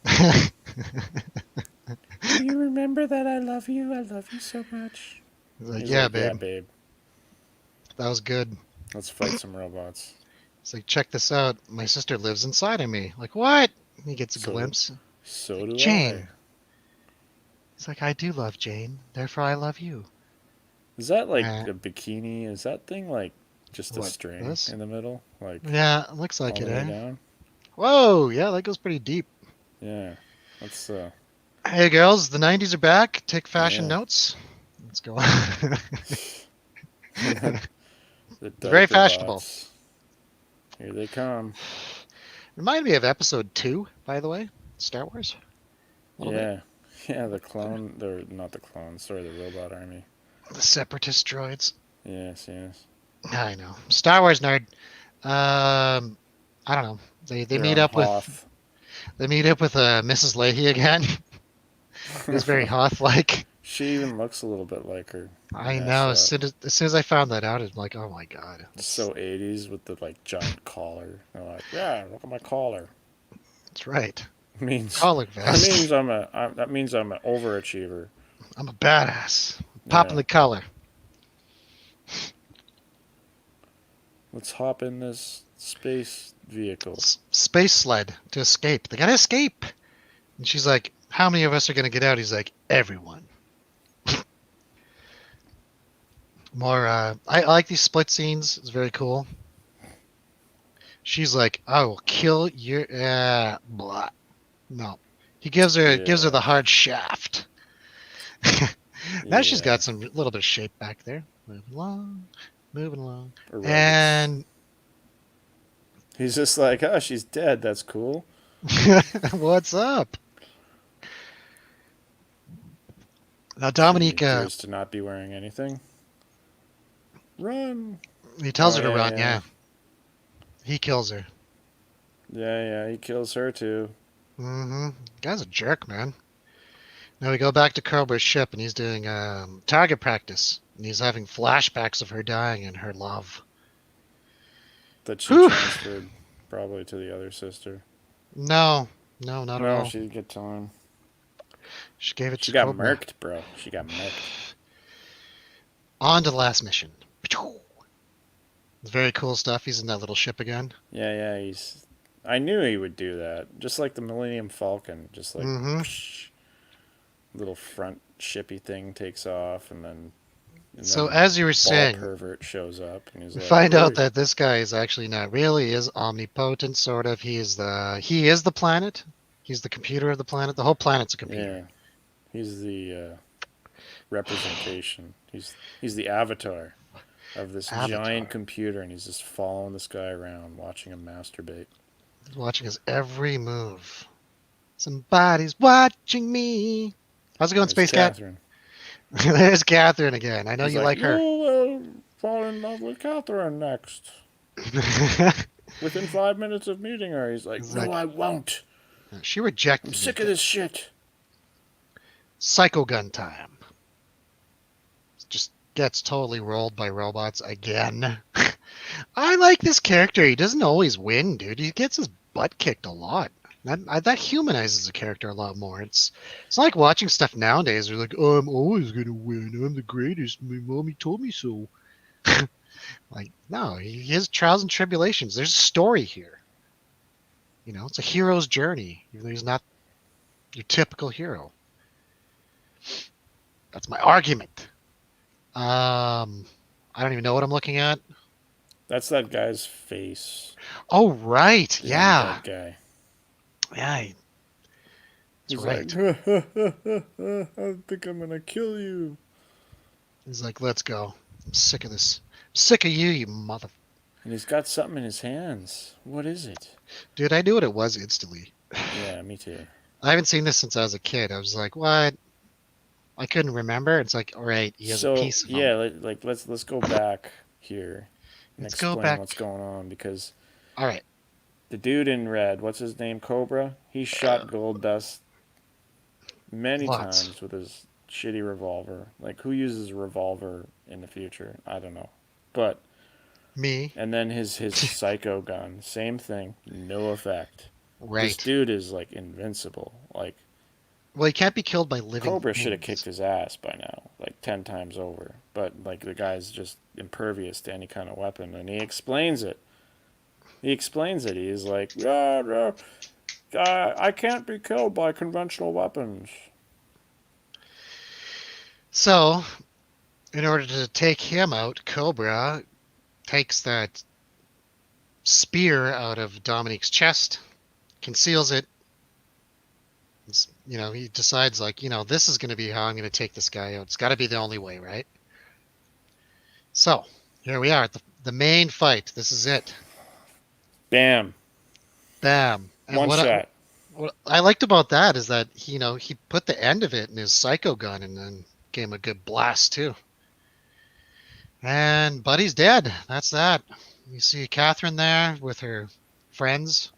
Do you remember that I love you? I love you so much. Like, He's yeah, like, babe, yeah, babe. that was good. Let's fight some robots. It's like, check this out. My sister lives inside of me. Like, what? He gets a So- glimpse. So Like, do Jane. I. It's like, I do love Jane, therefore I love you. Is that like Uh, a bikini? Is that thing like just a What, string this? in the middle? Like Yeah, it looks all like the it, way eh? down? Whoa, yeah, that goes pretty deep. Yeah. That's Hey, girls, the 90s are back. Take fashion Yeah. notes. Let's go on. the Very diaper fashionable. bots. Here they come. Reminded me of episode 2, by the way, Star Wars. A little bit. Yeah. Yeah, the clone, they're not the clone, sorry, the robot army. The separatist droids. Yes, yes. I know. Star Wars nerd. I don't know. They They're meet on up with Hoth. Mrs. Leahy again. It was very Hoth-like. She even looks a little bit like her. I Messed know. up. As soon as I found that out, I'm like, oh my god. It's so 80s with the like giant collar. They're like, yeah, look at my collar. That's right. Means Collar vest. that means I'm an overachiever. I'm a badass. Popping Yeah. the collar. Let's hop in this space vehicle. Space sled to escape. They gotta escape. And she's like, how many of us are gonna get out? He's like, everyone. More, I like these split scenes. It's very cool. She's like, I will kill your, blah. No. He gives her Yeah. the hard shaft. Now she's Yeah. got some little bit of shape back there. Moving along. Aerobics. And He's just like, oh, she's dead. That's cool. what's up? Now She Dominique, appears to not be wearing anything. Run. he tells Oh, her to yeah, run, yeah. yeah. He kills her. Yeah, he kills her too. Mm-hmm. Guy's a jerk, man. Now we go back to Cobra's ship, and he's doing target practice, and he's having flashbacks of her dying and her love. That she Whew. transferred probably to the other sister. No, not at all. she didn't get to him. She gave it She to got Cobra. murked, bro. She got murked. On to the last mission. It's very cool stuff. He's in that little ship again. Yeah, I knew he would do that. Just like the Millennium Falcon. Just like, Mhm. psh, little front shippy thing takes off, and then So as you were ball saying, pervert shows up, and he's we like, find out "Hey." that this guy is actually not real. He is omnipotent, sort of. He is the planet. He's the computer of the planet. The whole planet's a computer. Yeah, he's the representation. He's the avatar of this Avatar. giant computer, and he's just following this guy around, watching him masturbate. He's watching his every move. Somebody's watching me. How's it going, There's Space Cat? Catherine. There's Catherine again. I know He's you like her. You'll fall in love with Catherine next. Within 5 minutes of meeting her, he's like, He's no, like, I won't. She rejected I'm me. sick of this shit. Psycho gun time. Just gets totally rolled by robots again. I like this character. He doesn't always win, dude. He gets his butt kicked a lot. That humanizes the character a lot more. It's like watching stuff nowadays. They're like, oh, I'm always gonna win. I'm the greatest. My mommy told me so. Like, no, he has trials and tribulations. There's a story here. You know, it's a hero's journey. Even though he's not your typical hero. That's my argument. I don't even know what I'm looking at. That's that guy's face. Oh, right. The Yeah. undead guy. Yeah. That's He's right. like, I think I'm gonna kill you. He's like, let's go. I'm sick of this. I'm sick of you mother... And he's got something in his hands. What is it? Dude, I knew what it was instantly. Yeah, me too. I haven't seen this since I was a kid. I was like, what? I couldn't remember. It's like, all right, he has a So piece of him. yeah, like let's go back here and Let's go explain back. what's going on because All right. the dude in red, what's his name, Cobra? He Uh, shot Gold Dust many lots. times with his shitty revolver. Like who uses a revolver in the future? I don't know. But Me. and then his psycho gun, same thing, no effect. This Right. dude is like invincible. Like Well, he can't be killed by living Cobra should have kicked things. his ass by now, like 10 times over. But like the guy's just impervious to any kind of weapon, and he explains it. He explains it. He's like, yeah, I can't be killed by conventional weapons. So, in order to take him out, Cobra takes that spear out of Dominique's chest, conceals it. He decides, like, this is going to be how I'm going to take this guy out. It's got to be the only way, right? So, here we are at the main fight. This is it. Bam, Bam. And one shot. what I liked about that is that, he put the end of it in his psycho gun and then gave him a good blast, too. And Buddy's dead. That's that. You see Catherine there with her friends.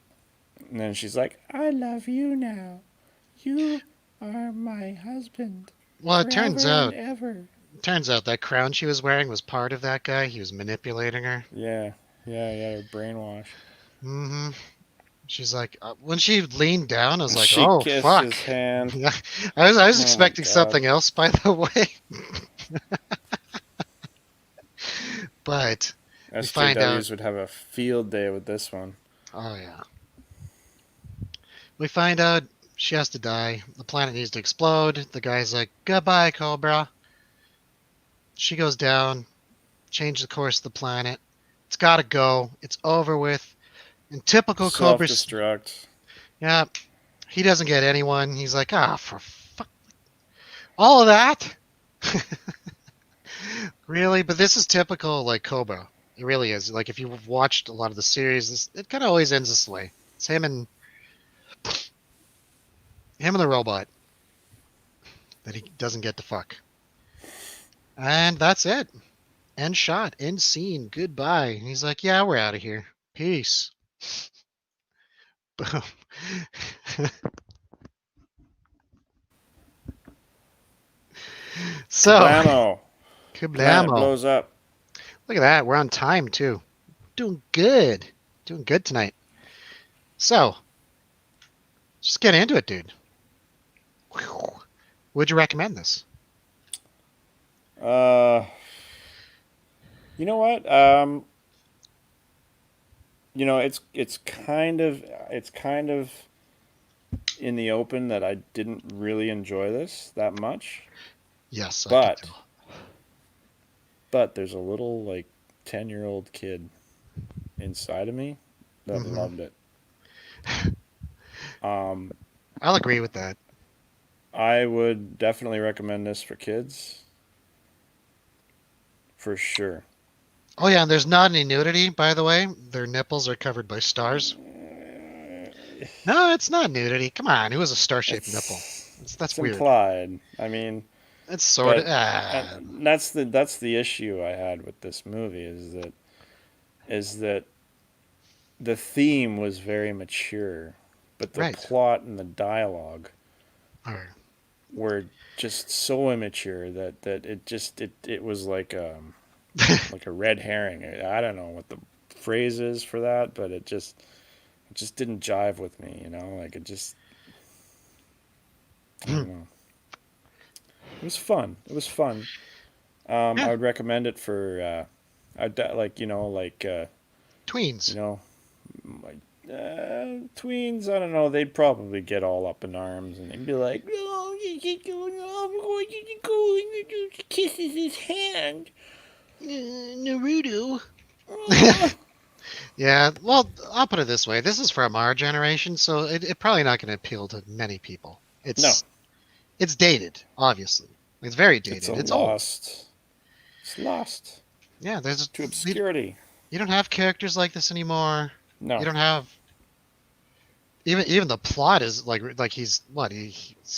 And then she's like, I love you now. You are my husband Well, it forever and ever. turns out that crown she was wearing was part of that guy. He was manipulating her. Yeah, yeah, brainwash. Hmm. She's like, when she leaned down, I was like, She oh kissed fuck. his hand. Yeah, I was Oh my expecting god. something else, by the way. But we find out. SJWs would have a field day with this one. Oh yeah. We find out she has to die. The planet needs to explode. The guy's like, goodbye, Cobra. She goes down, change the course of the planet. It's got to go. It's over with. In typical Self Cobra, destruct. yeah, he doesn't get anyone. He's like, for fuck, all of that, really? But this is typical, like Cobra. It really is. Like if you've watched a lot of the series, it kind of always ends this way. It's him and the robot that he doesn't get to fuck, and that's it. End shot, end scene, goodbye. And he's like, yeah, we're out of here. Peace. Boom. So, Blammo. Planet kablamo. blows up. Look at that. We're on time, too. Doing good. Doing good tonight. So, just get into it, dude. Would you recommend this? Uh, you know what? It's kind of in the open that I didn't really enjoy this that much. Yes, I can But tell. but there's a little like 10-year-old kid inside of me that Hmm. loved it. Um, I'll agree with that. I would definitely recommend this for kids for sure. Oh, yeah, and there's not any nudity, by the way. Their nipples are covered by stars. No, it's not nudity. Come on, it was a star-shaped nipple. That's It's weird. implied. I mean, It's sort of. but that's the issue I had with this movie is that the theme was very mature, but the Right. plot and the dialogue All right. were just so immature that it was like a red herring. I don't know what the phrase is for that, but it just didn't jive with me, like it just I don't know. It was fun. It was fun. I Yeah, would recommend it for you tweens. know, like tweens. I don't know. They'd probably get all up in arms and they'd be like, "Oh, you keep going off. I'm going to go and kisses his hand." Naruto. Oh. Yeah, well, I'll put it this way. This is from our generation, so it probably not going to appeal to many people. No, It's dated, obviously. It's very it's dated. a It's old. lost. It's lost Yeah, to you obscurity. you don't have characters like this anymore. You No, don't have even the plot is like he's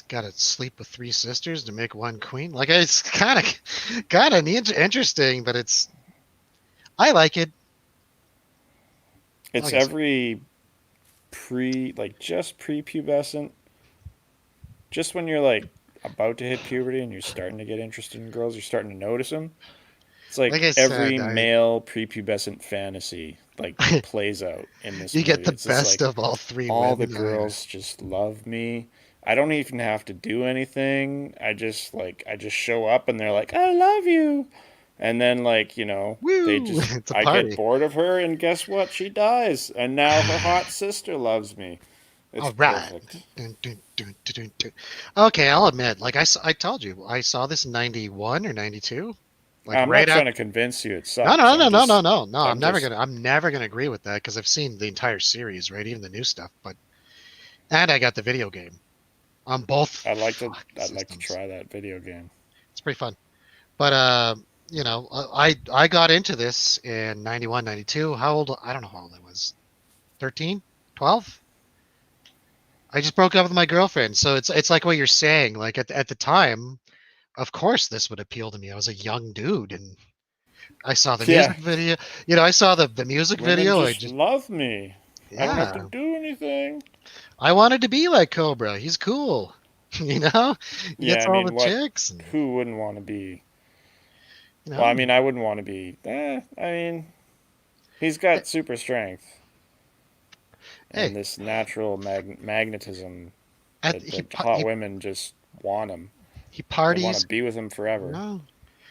got to sleep with three sisters to make one queen. Like it's kind of interesting, but I like it. It's Like I said, every like just prepubescent, just when you're like about to hit puberty and you're starting to get interested in girls, you're starting to notice them. It's like like I every said, male prepubescent fantasy like plays out in this you get movie. the It's just best like of all three all the women. Oh, yeah. girls just love me. I don't even have to do anything. I just show up and they're like, "I love you." And then like, Woo! It's a I get party. bored of her and guess what? She dies. And now her hot sister loves me. It's All right. perfect. Dun, dun, dun, dun, dun, dun. Okay, I'll admit, like I told you, I saw this in 91 or 92. Like I'm not right trying after. to convince you it No, sucks. no, no, no, no, no, no. I'm just I'm never gonna agree with that because I've seen the entire series, right? Even the new stuff. But and I got the video game on both I'd like to systems. try that video game. It's pretty fun. But I got into this in 91, 92. How old? I don't know how old I was. 13, 12. I just broke up with my girlfriend, so it's like what you're saying. Like at the time, of course this would appeal to me. I was a young dude, and I saw the Yeah, music video. I saw the music women video. I just just love me. I don't have to yeah, do anything. I wanted to be like Cobra. He's cool. you know, he Yeah, gets I all the mean, what? chicks, and Who wouldn't want to be? you Well, I know, mean, I wouldn't want to be. I mean, he's hey, got super strength and hey, this natural magnetism at that, that hot women just want him. he They want to parties. be with him forever. No,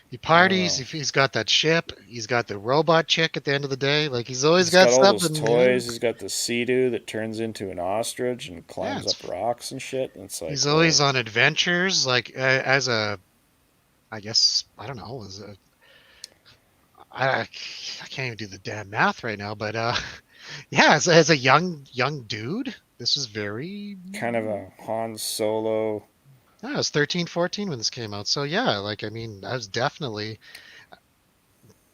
he I don't parties. know. He's got that ship. He's got the robot chick at the end of the day. Like he's always He's got got all those something. toys. He's got the sea-doo that turns into an ostrich and Yeah, climbs up rocks and shit. And it's he's like, always whoa. on adventures. Like as a, I guess I don't know. I can't even do the damn math right now. But yeah, as a young dude, this was very. Kind of a Han Solo. I was 13, 14 when this came out. So yeah, like I mean, I was definitely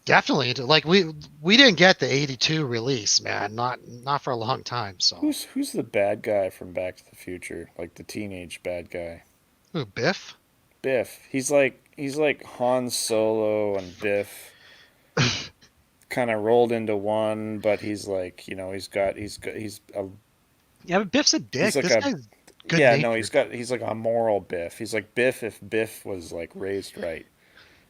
into like we didn't get the 82 release, man. Not for a long time. So Who's the bad guy from Back to the Future? Like the teenage bad guy. ooh, Biff. Biff. He's like Han Solo and Biff kind of rolled into one, but he's like, Yeah, but Biff's a he's dick. like This a guy's good yeah, no, natured. he's like a moral Biff. He's like Biff if Biff was like raised right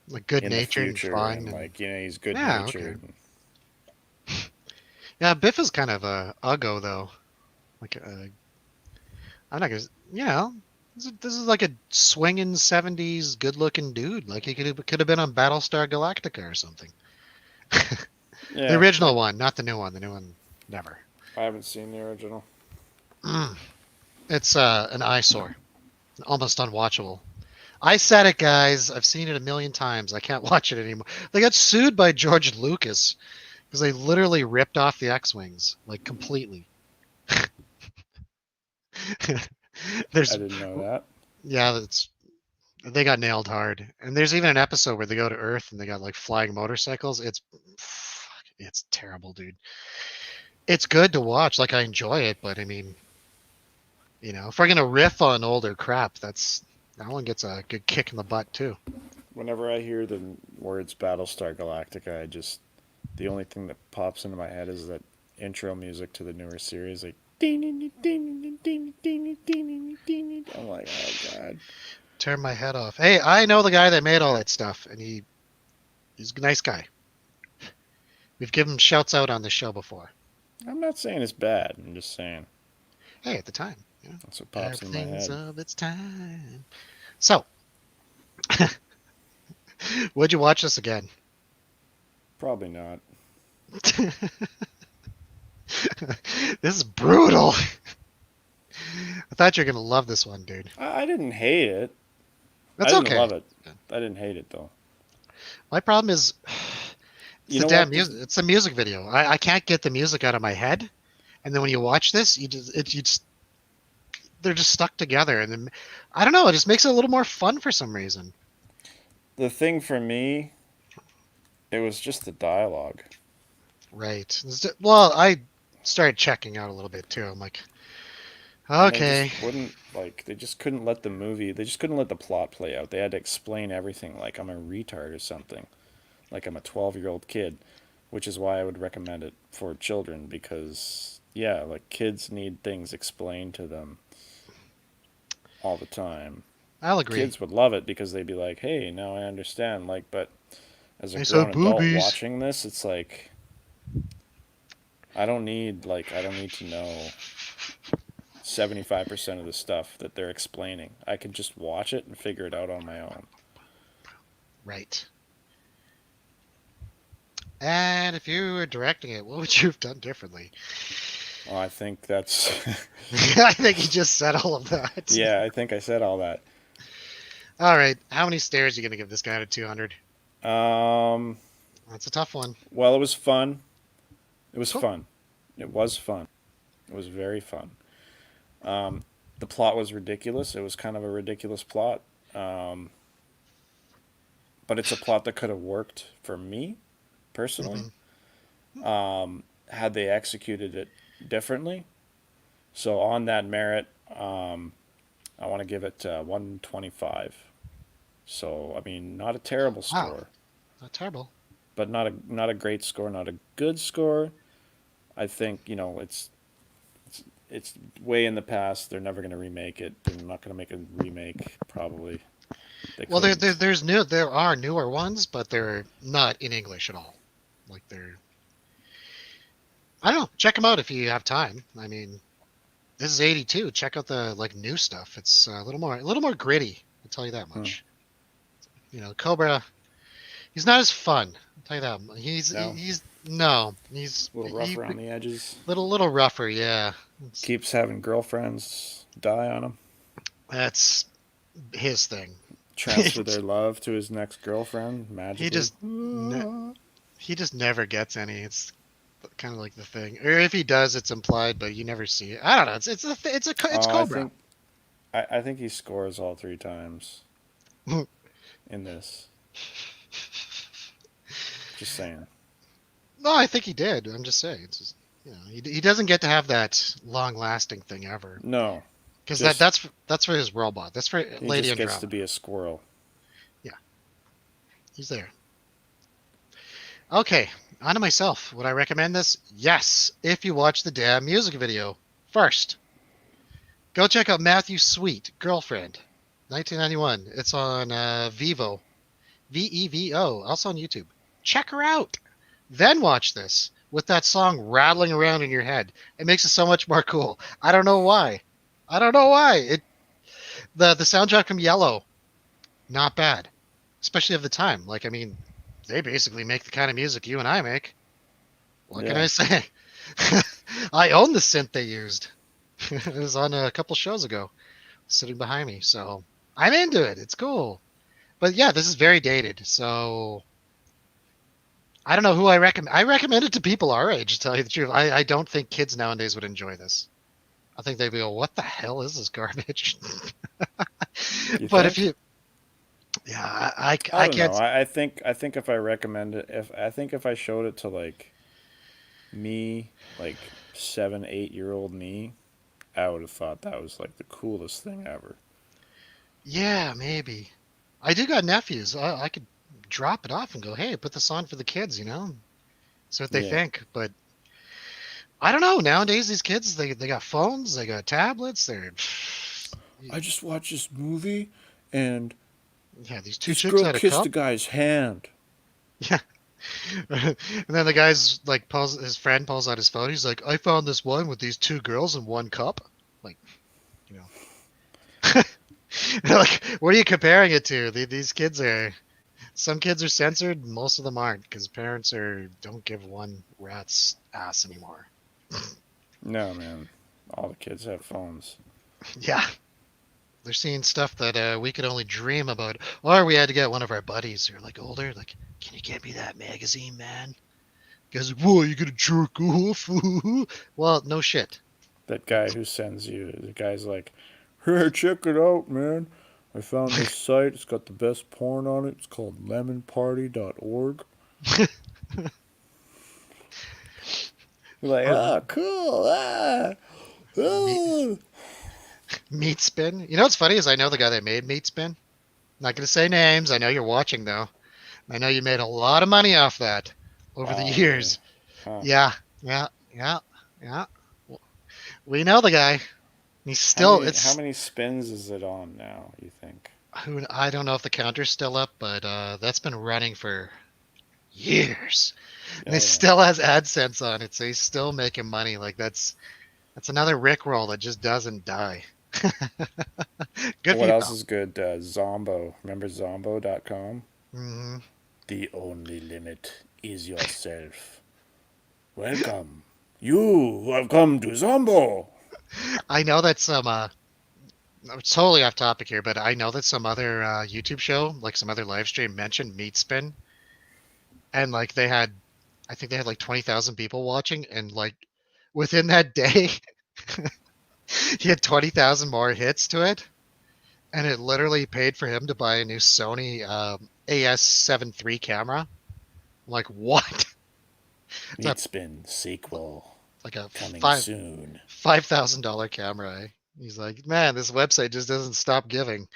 Like good in the natured and future fun and and like, he's good yeah, okay. natured. Yeah, Biff is kind of a uggo though. Like I'm not gonna, you know, this is like a swinging 70s good looking dude. Like he could have been on Battlestar Galactica or something. The Yeah, original one, not the new one. The new one, never. I haven't seen the original. Mm. It's an eyesore, almost unwatchable. I said it, guys. I've seen it a million times. I can't watch it anymore. They got sued by George Lucas because they literally ripped off the X-wings like completely. I There's, didn't know that. yeah, they got nailed hard. And there's even an episode where they go to Earth and they got like flying motorcycles. It's terrible, dude. It's good to watch. Like I enjoy it, but I mean, if we're gonna riff on older crap, that one gets a good kick in the butt too. Whenever I hear the words Battlestar Galactica, the only thing that pops into my head is that intro music to the newer series, like I'm like, oh god. Tear my head off. Hey, I know the guy that made all that stuff, and he's a nice guy. We've given him shouts out on the show before. I'm not saying it's bad. I'm just saying Hey, at the time, that's what pops in my everything's head. of its time. So, would you watch this again? Probably not. This is brutal. I thought you were gonna love this one, dude. I didn't hate it. I That's didn't okay. love it. I didn't hate it though. My problem is it's You the know damn what? music. It's the music video. I can't get the music out of my head, and then when you watch this, you just they're just stuck together, and then I don't know. It just makes it a little more fun for some reason. The thing for me, it was just the dialogue. Right. Well, I started checking out a little bit too. I'm like, And they Okay. just wouldn't like they just couldn't let the plot play out. They had to explain everything like I'm a retard or something, like I'm a 12-year-old kid, which is why I would recommend it for children because yeah, like kids need things explained to them all the time. I'll agree. Kids would love it because they'd be like, "Hey, now I understand." Like, but as a I saw grown adult boobies. watching this, it's like I don't need to know 75% of the stuff that they're explaining. I can just watch it and figure it out on my own. Right. And if you were directing it, what would you have done differently? Well, I think that's I think you just said all of that. yeah, I think I said all that. All right. How many stairs are you going to give this guy out of 200? Um, That's a tough one. well, it was fun. It was Cool. fun. It was fun. It was very fun. Um, the plot was ridiculous. It was kind of a ridiculous plot. Um, but it's a plot that could have worked for me personally, Hmm. had they executed it differently. So on that merit, I want to give it 125. So I mean, not a terrible Wow. score, Not terrible. but not a great score, not a good score. I think it's way in the past. They're never going to remake it. They're not going to make a remake. Probably they Well, couldn't. there are newer ones, but they're not in English at all. Like they're, I don't know. Check them out if you have time. I mean, this is 82. Check out the like new stuff. It's a little more gritty. I'll tell you that Hmm. much. Cobra. He's not as fun. I'll tell you that. No, He's no. a little rough around the edges. Little rougher. Yeah. Keeps having girlfriends die on him. That's his thing. Transfer their love to his next girlfriend he magically. just ne- he just never gets any. It's kind of like the thing. Or if he does, it's implied, but you never see it. I don't know. It's Oh, Cobra. I think he scores all three times in this. Just saying. No, I think he did. I'm just saying. It's just, he doesn't get to have that long lasting thing ever No, because just that's for his robot. That's for he Lady just gets to Andromeda. be a squirrel. Yeah, he's there. Okay, on to myself. Would I recommend this? Yes, if you watch the damn music video first. Go check out Matthew Sweet, Girlfriend, 1991. It's on Vivo, Vevo, also on YouTube. Check her out. Then watch this with that song rattling around in your head. It makes it so much more cool. I don't know why. I don't know why. The soundtrack from Yellow, not bad, especially of the time. Like I mean, they basically make the kind of music you and I make. What can Yeah. I say? I own the synth they used. It was on a couple shows ago, sitting behind me. So I'm into it. It's cool. But yeah, this is very dated. So I don't know who I recommend. I recommend it to people our age, to tell you the truth. I don't think kids nowadays would enjoy this. I think they'd go, "What the hell is this garbage?" You But if think? you, yeah, I I don't know. can't. I think if I recommend it, if I showed it to like me, like 7, 8 year old me, I would have thought that was like the coolest thing ever. Yeah, maybe. I do got nephews. I could drop it off and go, "Hey, put this on for the kids," see what they Yeah. think. But I don't know. Nowadays, these kids, they got phones, they got tablets. They're I just watched this movie, and yeah, these two this chicks girl had a kissed cup. a guy's hand. Yeah. And then the guy's like his friend pulls out his phone. He's like, I found this one with these two girls in one cup. Like, you know. Like, what are you comparing it to? These kids are some kids are censored, most of them aren't, because parents don't give one rat's ass anymore. No, man. All the kids have phones. Yeah. They're seeing stuff that we could only dream about. Or we had to get one of our buddies who are like older, like, can you get me that magazine, man? Guys, whoa, you gonna jerk off? Well, no shit. That guy who sends you, the guy's like, hey, check it out, man. I found this site. It's got the best porn on it. It's called lemonparty.org. You're like, Or oh, cool. Ah, me, oh. Meat Spin. You know what's funny is I know the guy that made Meat Spin. Not gonna say names. I know you're watching though. I know you made a lot of money off that over the Wow, really? years. Huh. Yeah, yeah, yeah, yeah. We know the guy. He's How still. many how It's many spins is it on now, you think? who I don't know if the counter's still up, but that's been running for years, and it Oh yeah. still has AdSense on it, so he's still making money. Like that's another Rickroll that just doesn't die. Good for What you, else pal. is good? Zombo. Remember Zombo.com? Hmm. The only limit is yourself. Welcome. You who have come to Zombo. I know that some it's totally off topic here, but I know that some other YouTube show, like some other live stream, mentioned Meat Spin, and like I think they had like 20,000 people watching, and like within that day, he had 20,000 more hits to it, and it literally paid for him to buy a new Sony AS7 III camera. I'm like, what? It's a Meat Spin sequel like a coming soon. $5,000 camera. Eh? He's like, man, this website just doesn't stop giving.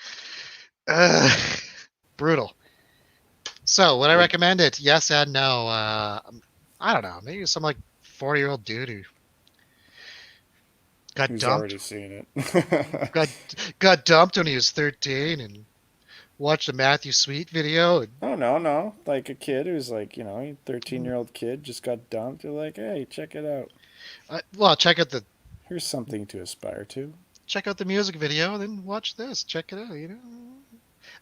Brutal. So, would I What? recommend it? Yes and no. I don't know. Maybe some like 40-year-old dude who got Who's dumped, already seen it? got got dumped when he was 13, and watched a Matthew Sweet video. And, Oh no, no. Like a kid who's like, 13-year-old kid just got dumped. You're like, hey, check it out. well, Here's something to aspire to. check out the music video, and then watch this. Check it out. You know,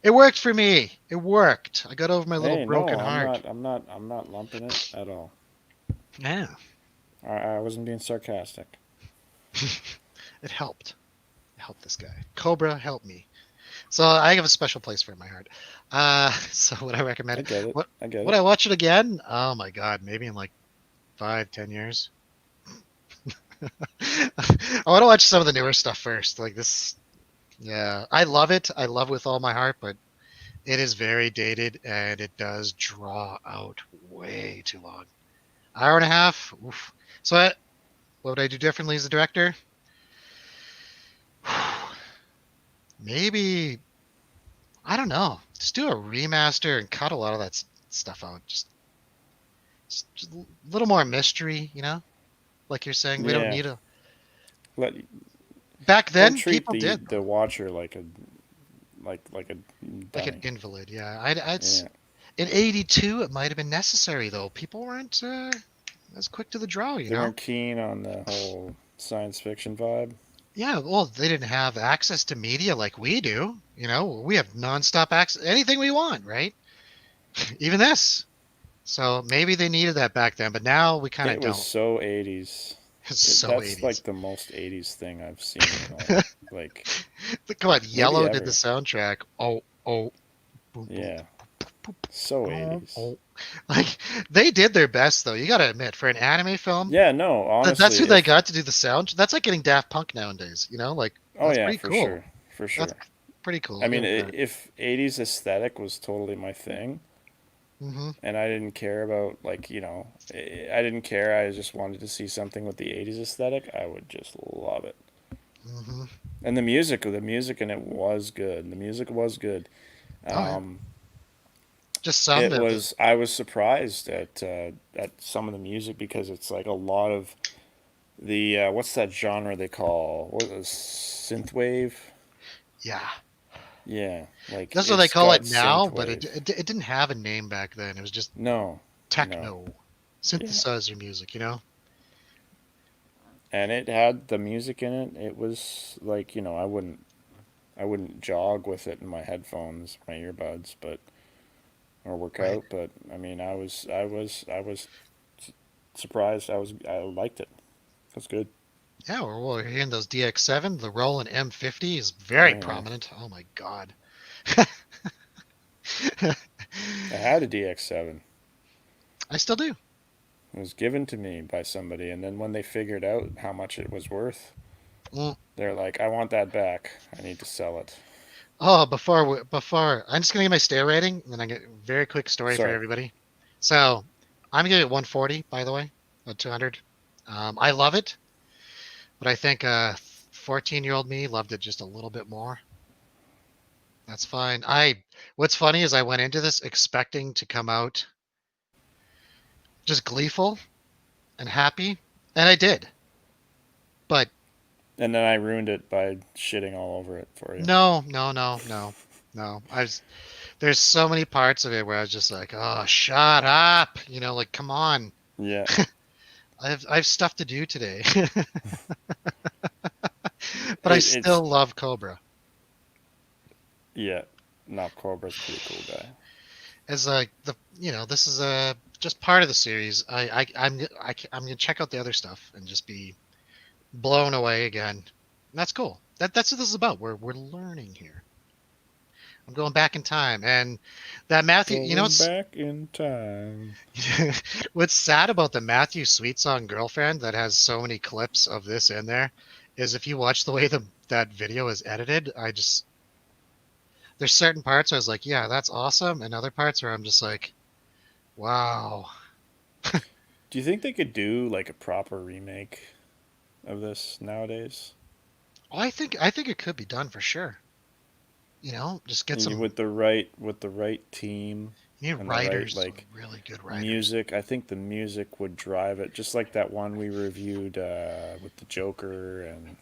it worked for me. It worked. I got over my little Hey, broken no, I'm heart. not. I'm not. I'm not lumping it at all. Yeah, I wasn't being sarcastic. it helped. It helped this guy. Cobra helped me. So I have a special place for it in my heart. So would I recommend I it? get it. What I get would it. I watch it again? Oh my god, maybe in like 5, 10 years. I want to watch some of the newer stuff first. Like this, yeah, I love it. I love it with all my heart, but it is very dated and it does draw out way too long. Hour and a half. Oof. So what would I do differently as a director? Maybe I don't know. Just do a remaster and cut a lot of that stuff out. Just a little more mystery, you know? Like you're saying, we don't Yeah. need a. Let Back don't then, treat people the did the watcher like a like an dummy. invalid. Yeah, I'd Yeah. in '82 it might have been necessary though. People weren't as quick to the draw, you They know. weren't keen on the whole science fiction vibe. Yeah, well, they didn't have access to media like we do. You know, we have nonstop access anything we want, right? Even this. So maybe they needed that back then, but now we kind of It was don't. so 80s. It's so That's like 80s. the most 80s thing I've seen in like Come on, maybe Yellow did the ever. soundtrack. Oh, oh, boom, boom, Yeah. So oh, 80s. oh. Like they did their best though. You got to admit, for an anime film, Yeah, no, that's honestly, who they if got to do the sound. That's like getting Daft Punk nowadays. You know, like oh that's yeah, pretty for cool. sure. For That's sure. pretty cool. I I'll mean, give it that. if 80s aesthetic was totally my thing, Hmm. and I didn't care about like I didn't care. I just wanted to see something with the '80s aesthetic. I would just love it. Hmm. And the music in it was good. The music was good. Oh yeah, Um, just some it that was. I was surprised at some of the music because it's like a lot of the what's that genre they call what is synthwave? yeah. Yeah, like That's what they it's call got it now, but synthwave. it didn't have a name back then. It was just No, no, techno, yeah, synthesizer music. You know. and it had the music in it. It was like I wouldn't jog with it in my headphones, my earbuds, but or work Right. out. But I mean, I was I liked it. It was good. Yeah, we're hearing those DX7. The Roland M50 is Oh very yeah, prominent. Oh my god. I had a DX7. I still do. It was given to me by somebody, and then when they figured out how much it was worth, Mm. they're like, "I want that back. I need to sell it." Oh, before I'm just gonna give my stare rating, and then I get a very quick story for Sorry. everybody. So I'm gonna give it 140, by the way, 200. I love it, but I think 14-year-old me loved it just a little bit more. That's fine. What's funny is I went into this expecting to come out just gleeful and happy, and I did. But And then I ruined it by shitting all over it for you. no. There's so many parts of it where I was just like, oh, shut up. Like, come on. Yeah. I have stuff to do today. But I still love Cobra. Yeah. No, Cobra's a pretty cool guy. As this is just part of the series. I'm gonna check out the other stuff and just be blown away again. And that's cool. That's what this is about. We're learning here. I'm going back in time, and that Matthew. Back in time. What's sad about the Matthew Sweet Song Girlfriend that has so many clips of this in there is if you watch the way that video is edited, there's certain parts where I was like, yeah, that's awesome, and other parts where I'm just like, wow. Do you think they could do like a proper remake of this nowadays? Oh, I think it could be done for sure. Just get some with the right team. You need and writers, the right, like really good writers. Music. I think the music would drive it, just like that one we reviewed with the Joker and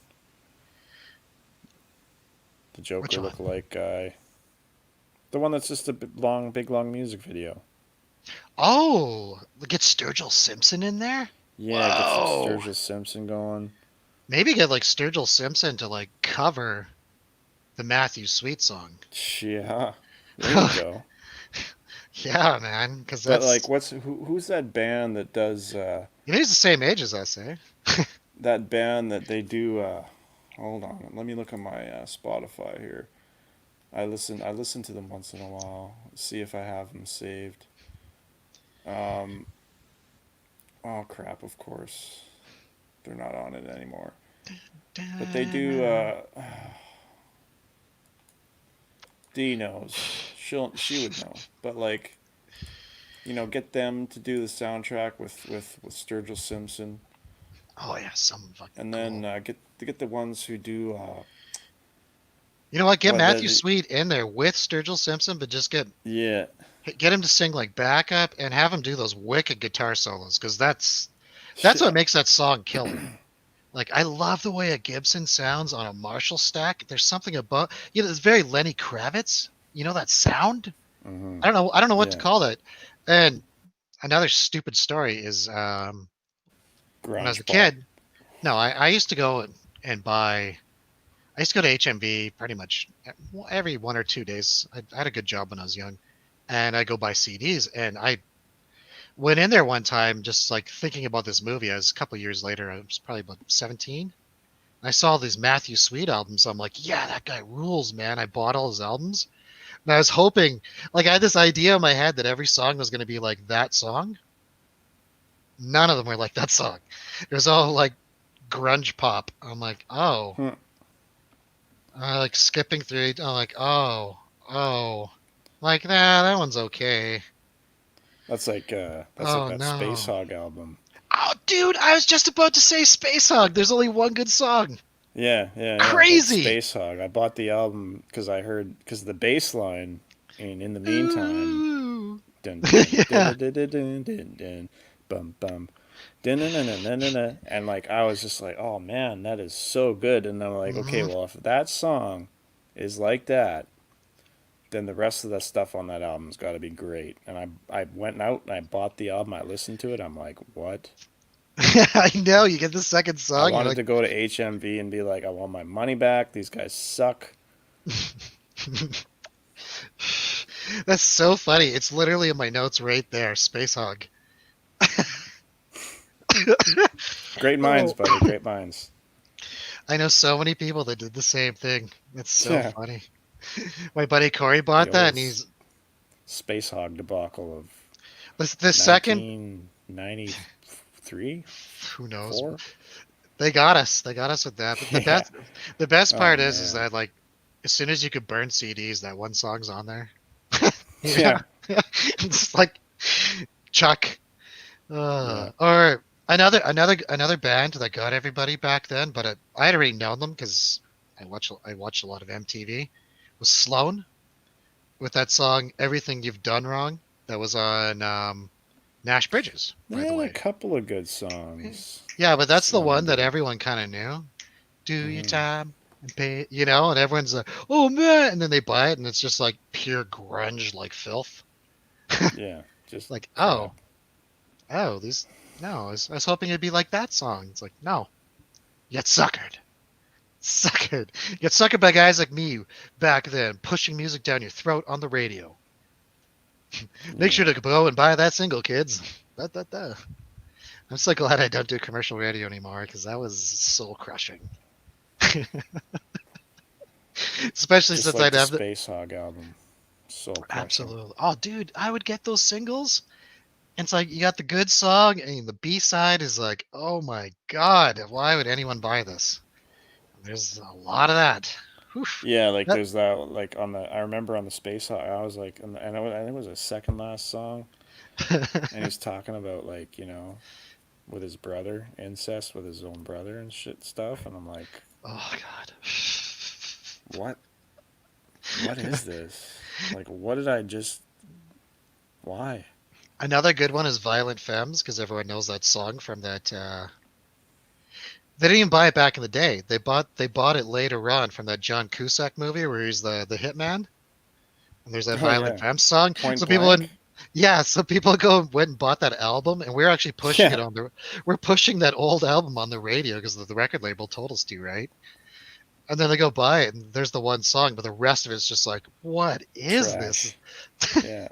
the Joker lookalike guy. The one that's just a big long music video. Oh, get Sturgill Simpson in there? Yeah, get some Sturgill Simpson going. Maybe get like Sturgill Simpson to like cover the Matthew Sweet song. Yeah, there you go. Yeah, man, because that's like, who's that band that does? He's the same age as us, eh? That band that they do. Hold on, let me look at my Spotify here. I listen to them once in a while. See if I have them saved. Oh crap! Of course, they're not on it anymore. But they do. Dee knows. She would know. But like, get them to do the soundtrack with Sturgill Simpson. Oh yeah, some fucking. And then get the ones who do. You know what? Get Matthew Sweet in there with Sturgill Simpson, but just get him to sing like backup and have him do those wicked guitar solos, because that's what makes that song killer. Like, I love the way a Gibson sounds on a Marshall stack. There's something about it's very Lenny Kravitz. That sound. Mm-hmm. I don't know what to call it. And another stupid story is when I was a kid. No, I used to go and buy. I used to go to HMV pretty much every 1 or 2 days. I had a good job when I was young, and I go buy CDs. And I went in there one time just like thinking about this movie. I was a couple of years later. I was probably about 17. I saw these Matthew Sweet albums. I'm like, yeah, that guy rules, man. I bought all his albums. And I was hoping, like, I had this idea in my head that every song was going to be like that song. None of them were like that song. It was all like grunge pop. I'm like, oh. Like skipping through it. I'm like, oh. Like, that one's okay. That's like that Space Hog album. Oh, dude, I was just about to say Space Hog. There's only one good song. Yeah. Crazy. Space Hog. I bought the album because the bass line in the meantime. Dun, dun, dun, dun, dun, dun, dun, dun, bum bum. Dun, dun, dun, dun, dun, dun, dun. And like I was just like, oh man, that is so good. And I'm like, okay, well if that song is like that, then the rest of the stuff on that album's got to be great. And I went out and I bought the album. I listened to it. I'm like, what? I know. You get the second song. I wanted to go to HMV and be like, I want my money back. These guys suck. That's so funny. It's literally in my notes right there. Space Hog. Great minds, buddy. Great minds. I know so many people that did the same thing. It's so funny. My buddy Corey bought that, and he's Space Hog debacle of the second 1993. Who knows? 4? They got us. They got us with that. But the best part is that like as soon as you could burn CDs, that one song's on there. It's like Chuck. Or Another band that got everybody back then, but I had already known them because I watched a lot of MTV. Was Sloan with that song "Everything You've Done Wrong" that was on Nash Bridges, They by the had a way. couple of good songs. Yeah, but that's the Sloan one that did. everyone kind of knew. Do your Hmm. time and pay, and everyone's like, "Oh man!" And then they buy it, and it's just like pure grunge, like filth. Yeah, just Like, crap. oh, these. No, I was hoping it'd be like that song. It's like, no, you get suckered. Suckered. You get suckered by guys like me back then, pushing music down your throat on the radio. Make sure Yeah, to go and buy that single, kids. Da, da, da. I'm so glad I don't do commercial radio anymore because that was soul crushing. Especially just since like I'd the have the Space Hog album, soul crushing. absolutely. Oh, dude, I would get those singles. And it's like you got the good song, and the B side is like, oh my god, why would anyone buy this? There's a lot of that. Whew. Yeah, like That, there's that like on the I remember on the Space Hog I was like I think it was his second last song, and he's talking about like with his brother, incest with his own brother and shit stuff, and I'm like, oh god. what? What is this? Like, what did I just? Why? Another good one is Violent Femmes because everyone knows that song from that. They didn't even buy it back in the day. They bought it later on from that John Cusack movie where he's the hitman, and there's that Oh Violent yeah, Femmes song. Point So people went, Blank. yeah. So people went and bought that album, and we're actually pushing it Yeah, on the. We're pushing that old album on the radio because the record label told us to, right? And then they go buy it, and there's the one song, but the rest of it's just like, what is this? trash. Yeah,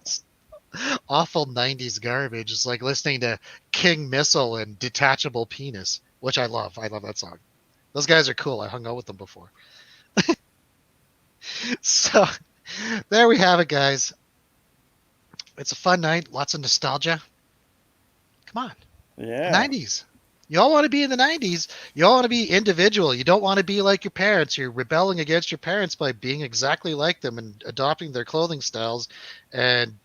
Awful 90s garbage. It's like listening to King Missile and Detachable Penis, which I love. I love that song. Those guys are cool. I hung out with them before. So there we have it, guys. It's a fun night. Lots of nostalgia. Come on. The yeah. 90s. You all want to be in the 90s. You all want to be individual. You don't want to be like your parents. You're rebelling against your parents by being exactly like them and adopting their clothing styles and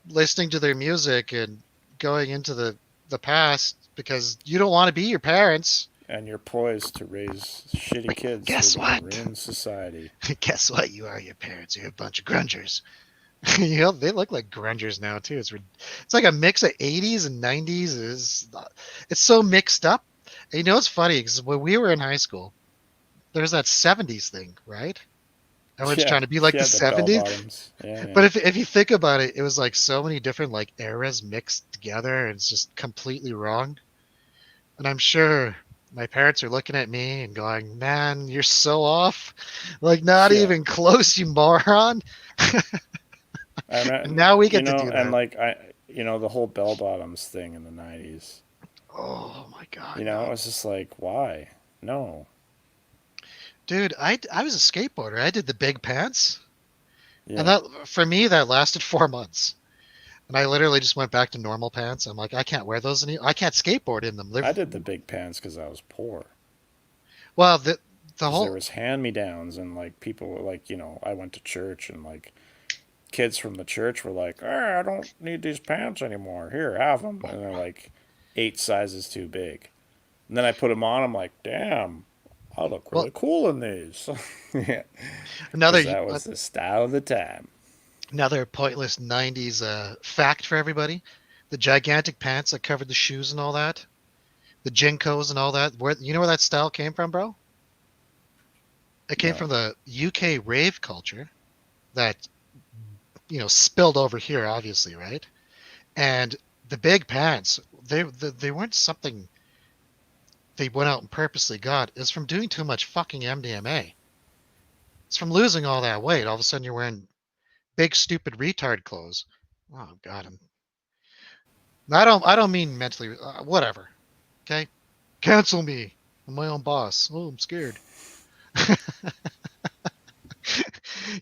listening to their music and going into the past because you don't want to be your parents. And you're poised to raise shitty But kids who are guess gonna what? ruin society. Guess what? You are your parents. You're a bunch of grungers. They look like grungers now too. It's like a mix of 80s and 90s. It's so mixed up. And you know it's funny because when we were in high school, there's that 70s thing, right? Everyone's Yeah, trying to be like the yeah. The bell 70s. bottoms. Yeah, But yeah. if you think about it, it was like so many different like eras mixed together, and it's just completely wrong. And I'm sure my parents are looking at me and going, "Man, you're so off. Like not Yeah. even close, you moron." And now we get to do And that. like the whole bell bottoms thing in the '90s. Oh my god, It no. was just like, why? No. Dude, I was a skateboarder. I did the big pants. And Yeah, that for me that lasted 4 months. And I literally just went back to normal pants. I'm like, I can't wear those anymore. I can't skateboard in them. I did the big pants because I was poor. Well, the Because there whole was hand me downs and like people were like, I went to church and like kids from the church were like, I don't need these pants anymore. Here, have them. And they're like 8 sizes too big. And then I put them on. I'm like, damn, I look well, really cool in these. Yeah, another because that was the style of the time. another pointless 90s fact for everybody. The gigantic pants that covered the shoes and all that. The Jinkos and all that. Where you know where that style came from, bro? It came No, from the UK rave culture that spilled over here, obviously, right? And the big pants, they weren't something they went out and purposely got. It's from doing too much fucking MDMA. It's from losing all that weight. All of a sudden, you're wearing big, stupid retard clothes. Oh God, I don't mean mentally. Whatever. Okay, cancel me. I'm my own boss. Oh, I'm scared.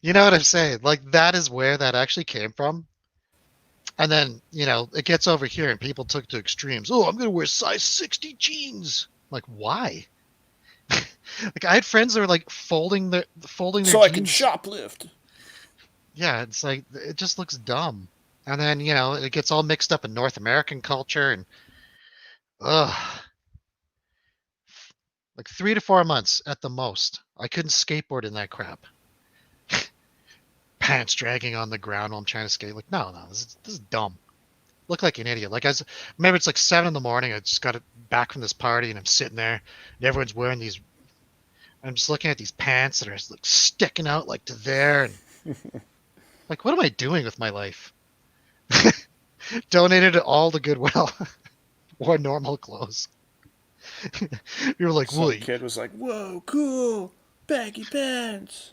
You know what I'm saying? Like that is where that actually came from. And then, it gets over here and people took it to extremes. Oh, I'm going to wear size 60 jeans. Like, why? Like I had friends that were like folding their so I can jeans. shoplift. Yeah, it's like it just looks dumb. And then, it gets all mixed up in North American culture and Ugh. Like 3 to 4 months at the most. I couldn't skateboard in that crap. Pants dragging on the ground while I'm trying to skate. Like, no, this is dumb. Look like an idiot. Like, maybe it's like 7 in the morning. I just got it back from this party and I'm sitting there and everyone's wearing these. I'm just looking at these pants that are like sticking out like to there. And like, what am I doing with my life? Donated it all to Goodwill. Wore normal clothes. You were like, Some Wooly. kid was like, "Whoa, cool, baggy pants."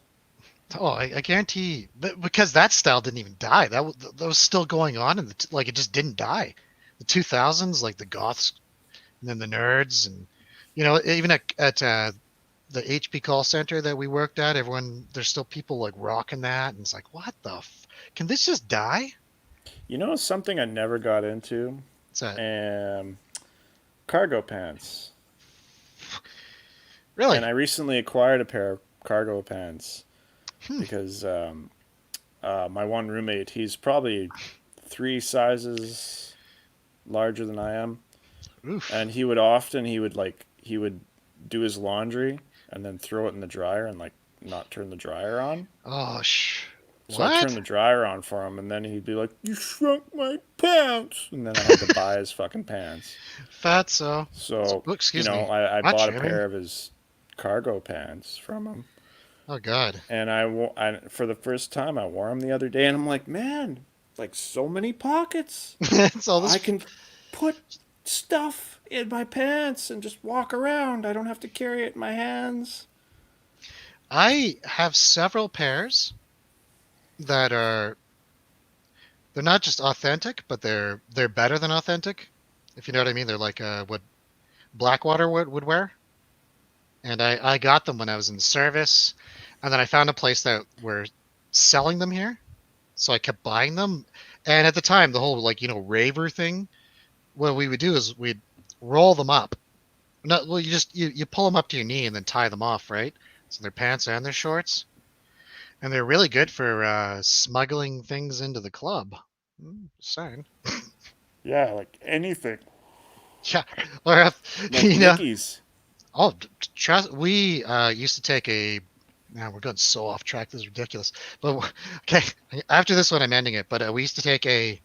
Oh, I guarantee because that style didn't even die. That was still going on, and like it just didn't die. The 2000s, like the goths, and then the nerds, and even at the HP call center that we worked at, there's still people like rocking that, and it's like, what the? Can this just die? You know something I never got into? It's a Cargo pants. really. And I recently acquired a pair of cargo pants Hmm. because my one roommate, he's probably 3 sizes larger than I am, Oof. and he would do his laundry and then throw it in the dryer and like not turn the dryer on. Oh, So I turned what? the dryer on for him, and then he'd be like, "You shrunk my pants," and then I had to buy his fucking pants. Fatso. So Excuse me. I Not bought a shaming. pair of his cargo pants from him, Oh God. and for the first time I wore them the other day, and I'm like, man, like so many pockets. It's all this. I can put stuff in my pants and just walk around. I don't have to carry it in my hands. I have several pairs that they're not just authentic, but they're better than authentic. If you know what I mean, they're like what Blackwater would wear. And I got them when I was in service, and then I found a place that were selling them here, so I kept buying them. And at the time, the whole like raver thing, what we would do is we'd roll them up. No, well, you pull them up to your knee and then tie them off, right? So they're pants and their shorts, and they're really good for smuggling things into the club. Sign. Yeah, like anything. Yeah, or if Like Mickey's. oh, trust. We used to take a. Now we're going so off track. This is ridiculous. But okay, after this one, I'm ending it. But we used to take a.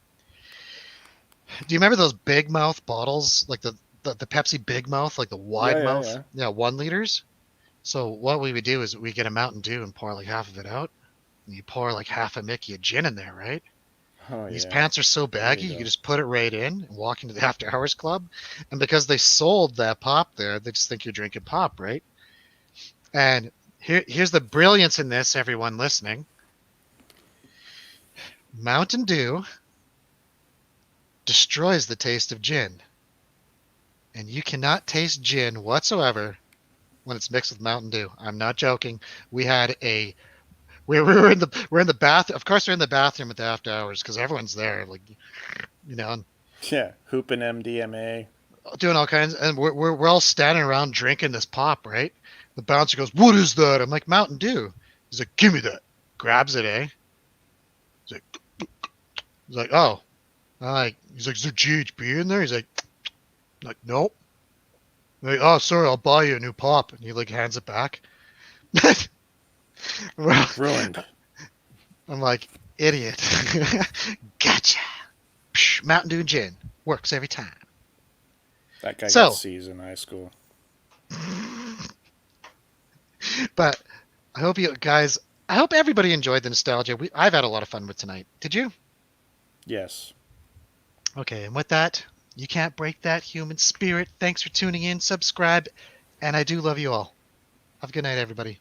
Do you remember those big mouth bottles, like the Pepsi Big Mouth, like the Yeah, wide yeah, mouth? yeah. Yeah, 1 liters. So what we would do is we get a Mountain Dew and pour like half of it out. And you pour like half a Mickey of gin in there, right? Oh These yeah. pants are so There baggy, you you go. can just put it right in and walk into the after hours club. And because they sold that pop there, they just think you're drinking pop, right? And here's the brilliance in this, everyone listening. Mountain Dew destroys the taste of gin. And you cannot taste gin whatsoever when it's mixed with Mountain Dew. I'm not joking. We had a we're in the bath. Of course, we're in the bathroom at the after hours because everyone's there, like and Yeah, hooping MDMA. doing all kinds. And we're all standing around drinking this pop, right? The bouncer goes, "What is that?" I'm like, "Mountain Dew." He's like, "Give me that." Grabs it, eh? He's like, "Oh." He's like, "Is there GHB in there?" He's like, "Nope." I'm like, "Oh, sorry, I'll buy you a new pop." And he like hands it back. Well, Ruined. I'm like, idiot. Gotcha. Psh, Mountain Dew gin works every time. That guy got So, C's in high school. but I hope you guys, I hope everybody enjoyed the nostalgia. I've had a lot of fun with tonight. Did you? Yes. Okay, and with that, you can't break that human spirit. Thanks for tuning in. Subscribe, and I do love you all. Have a good night, everybody.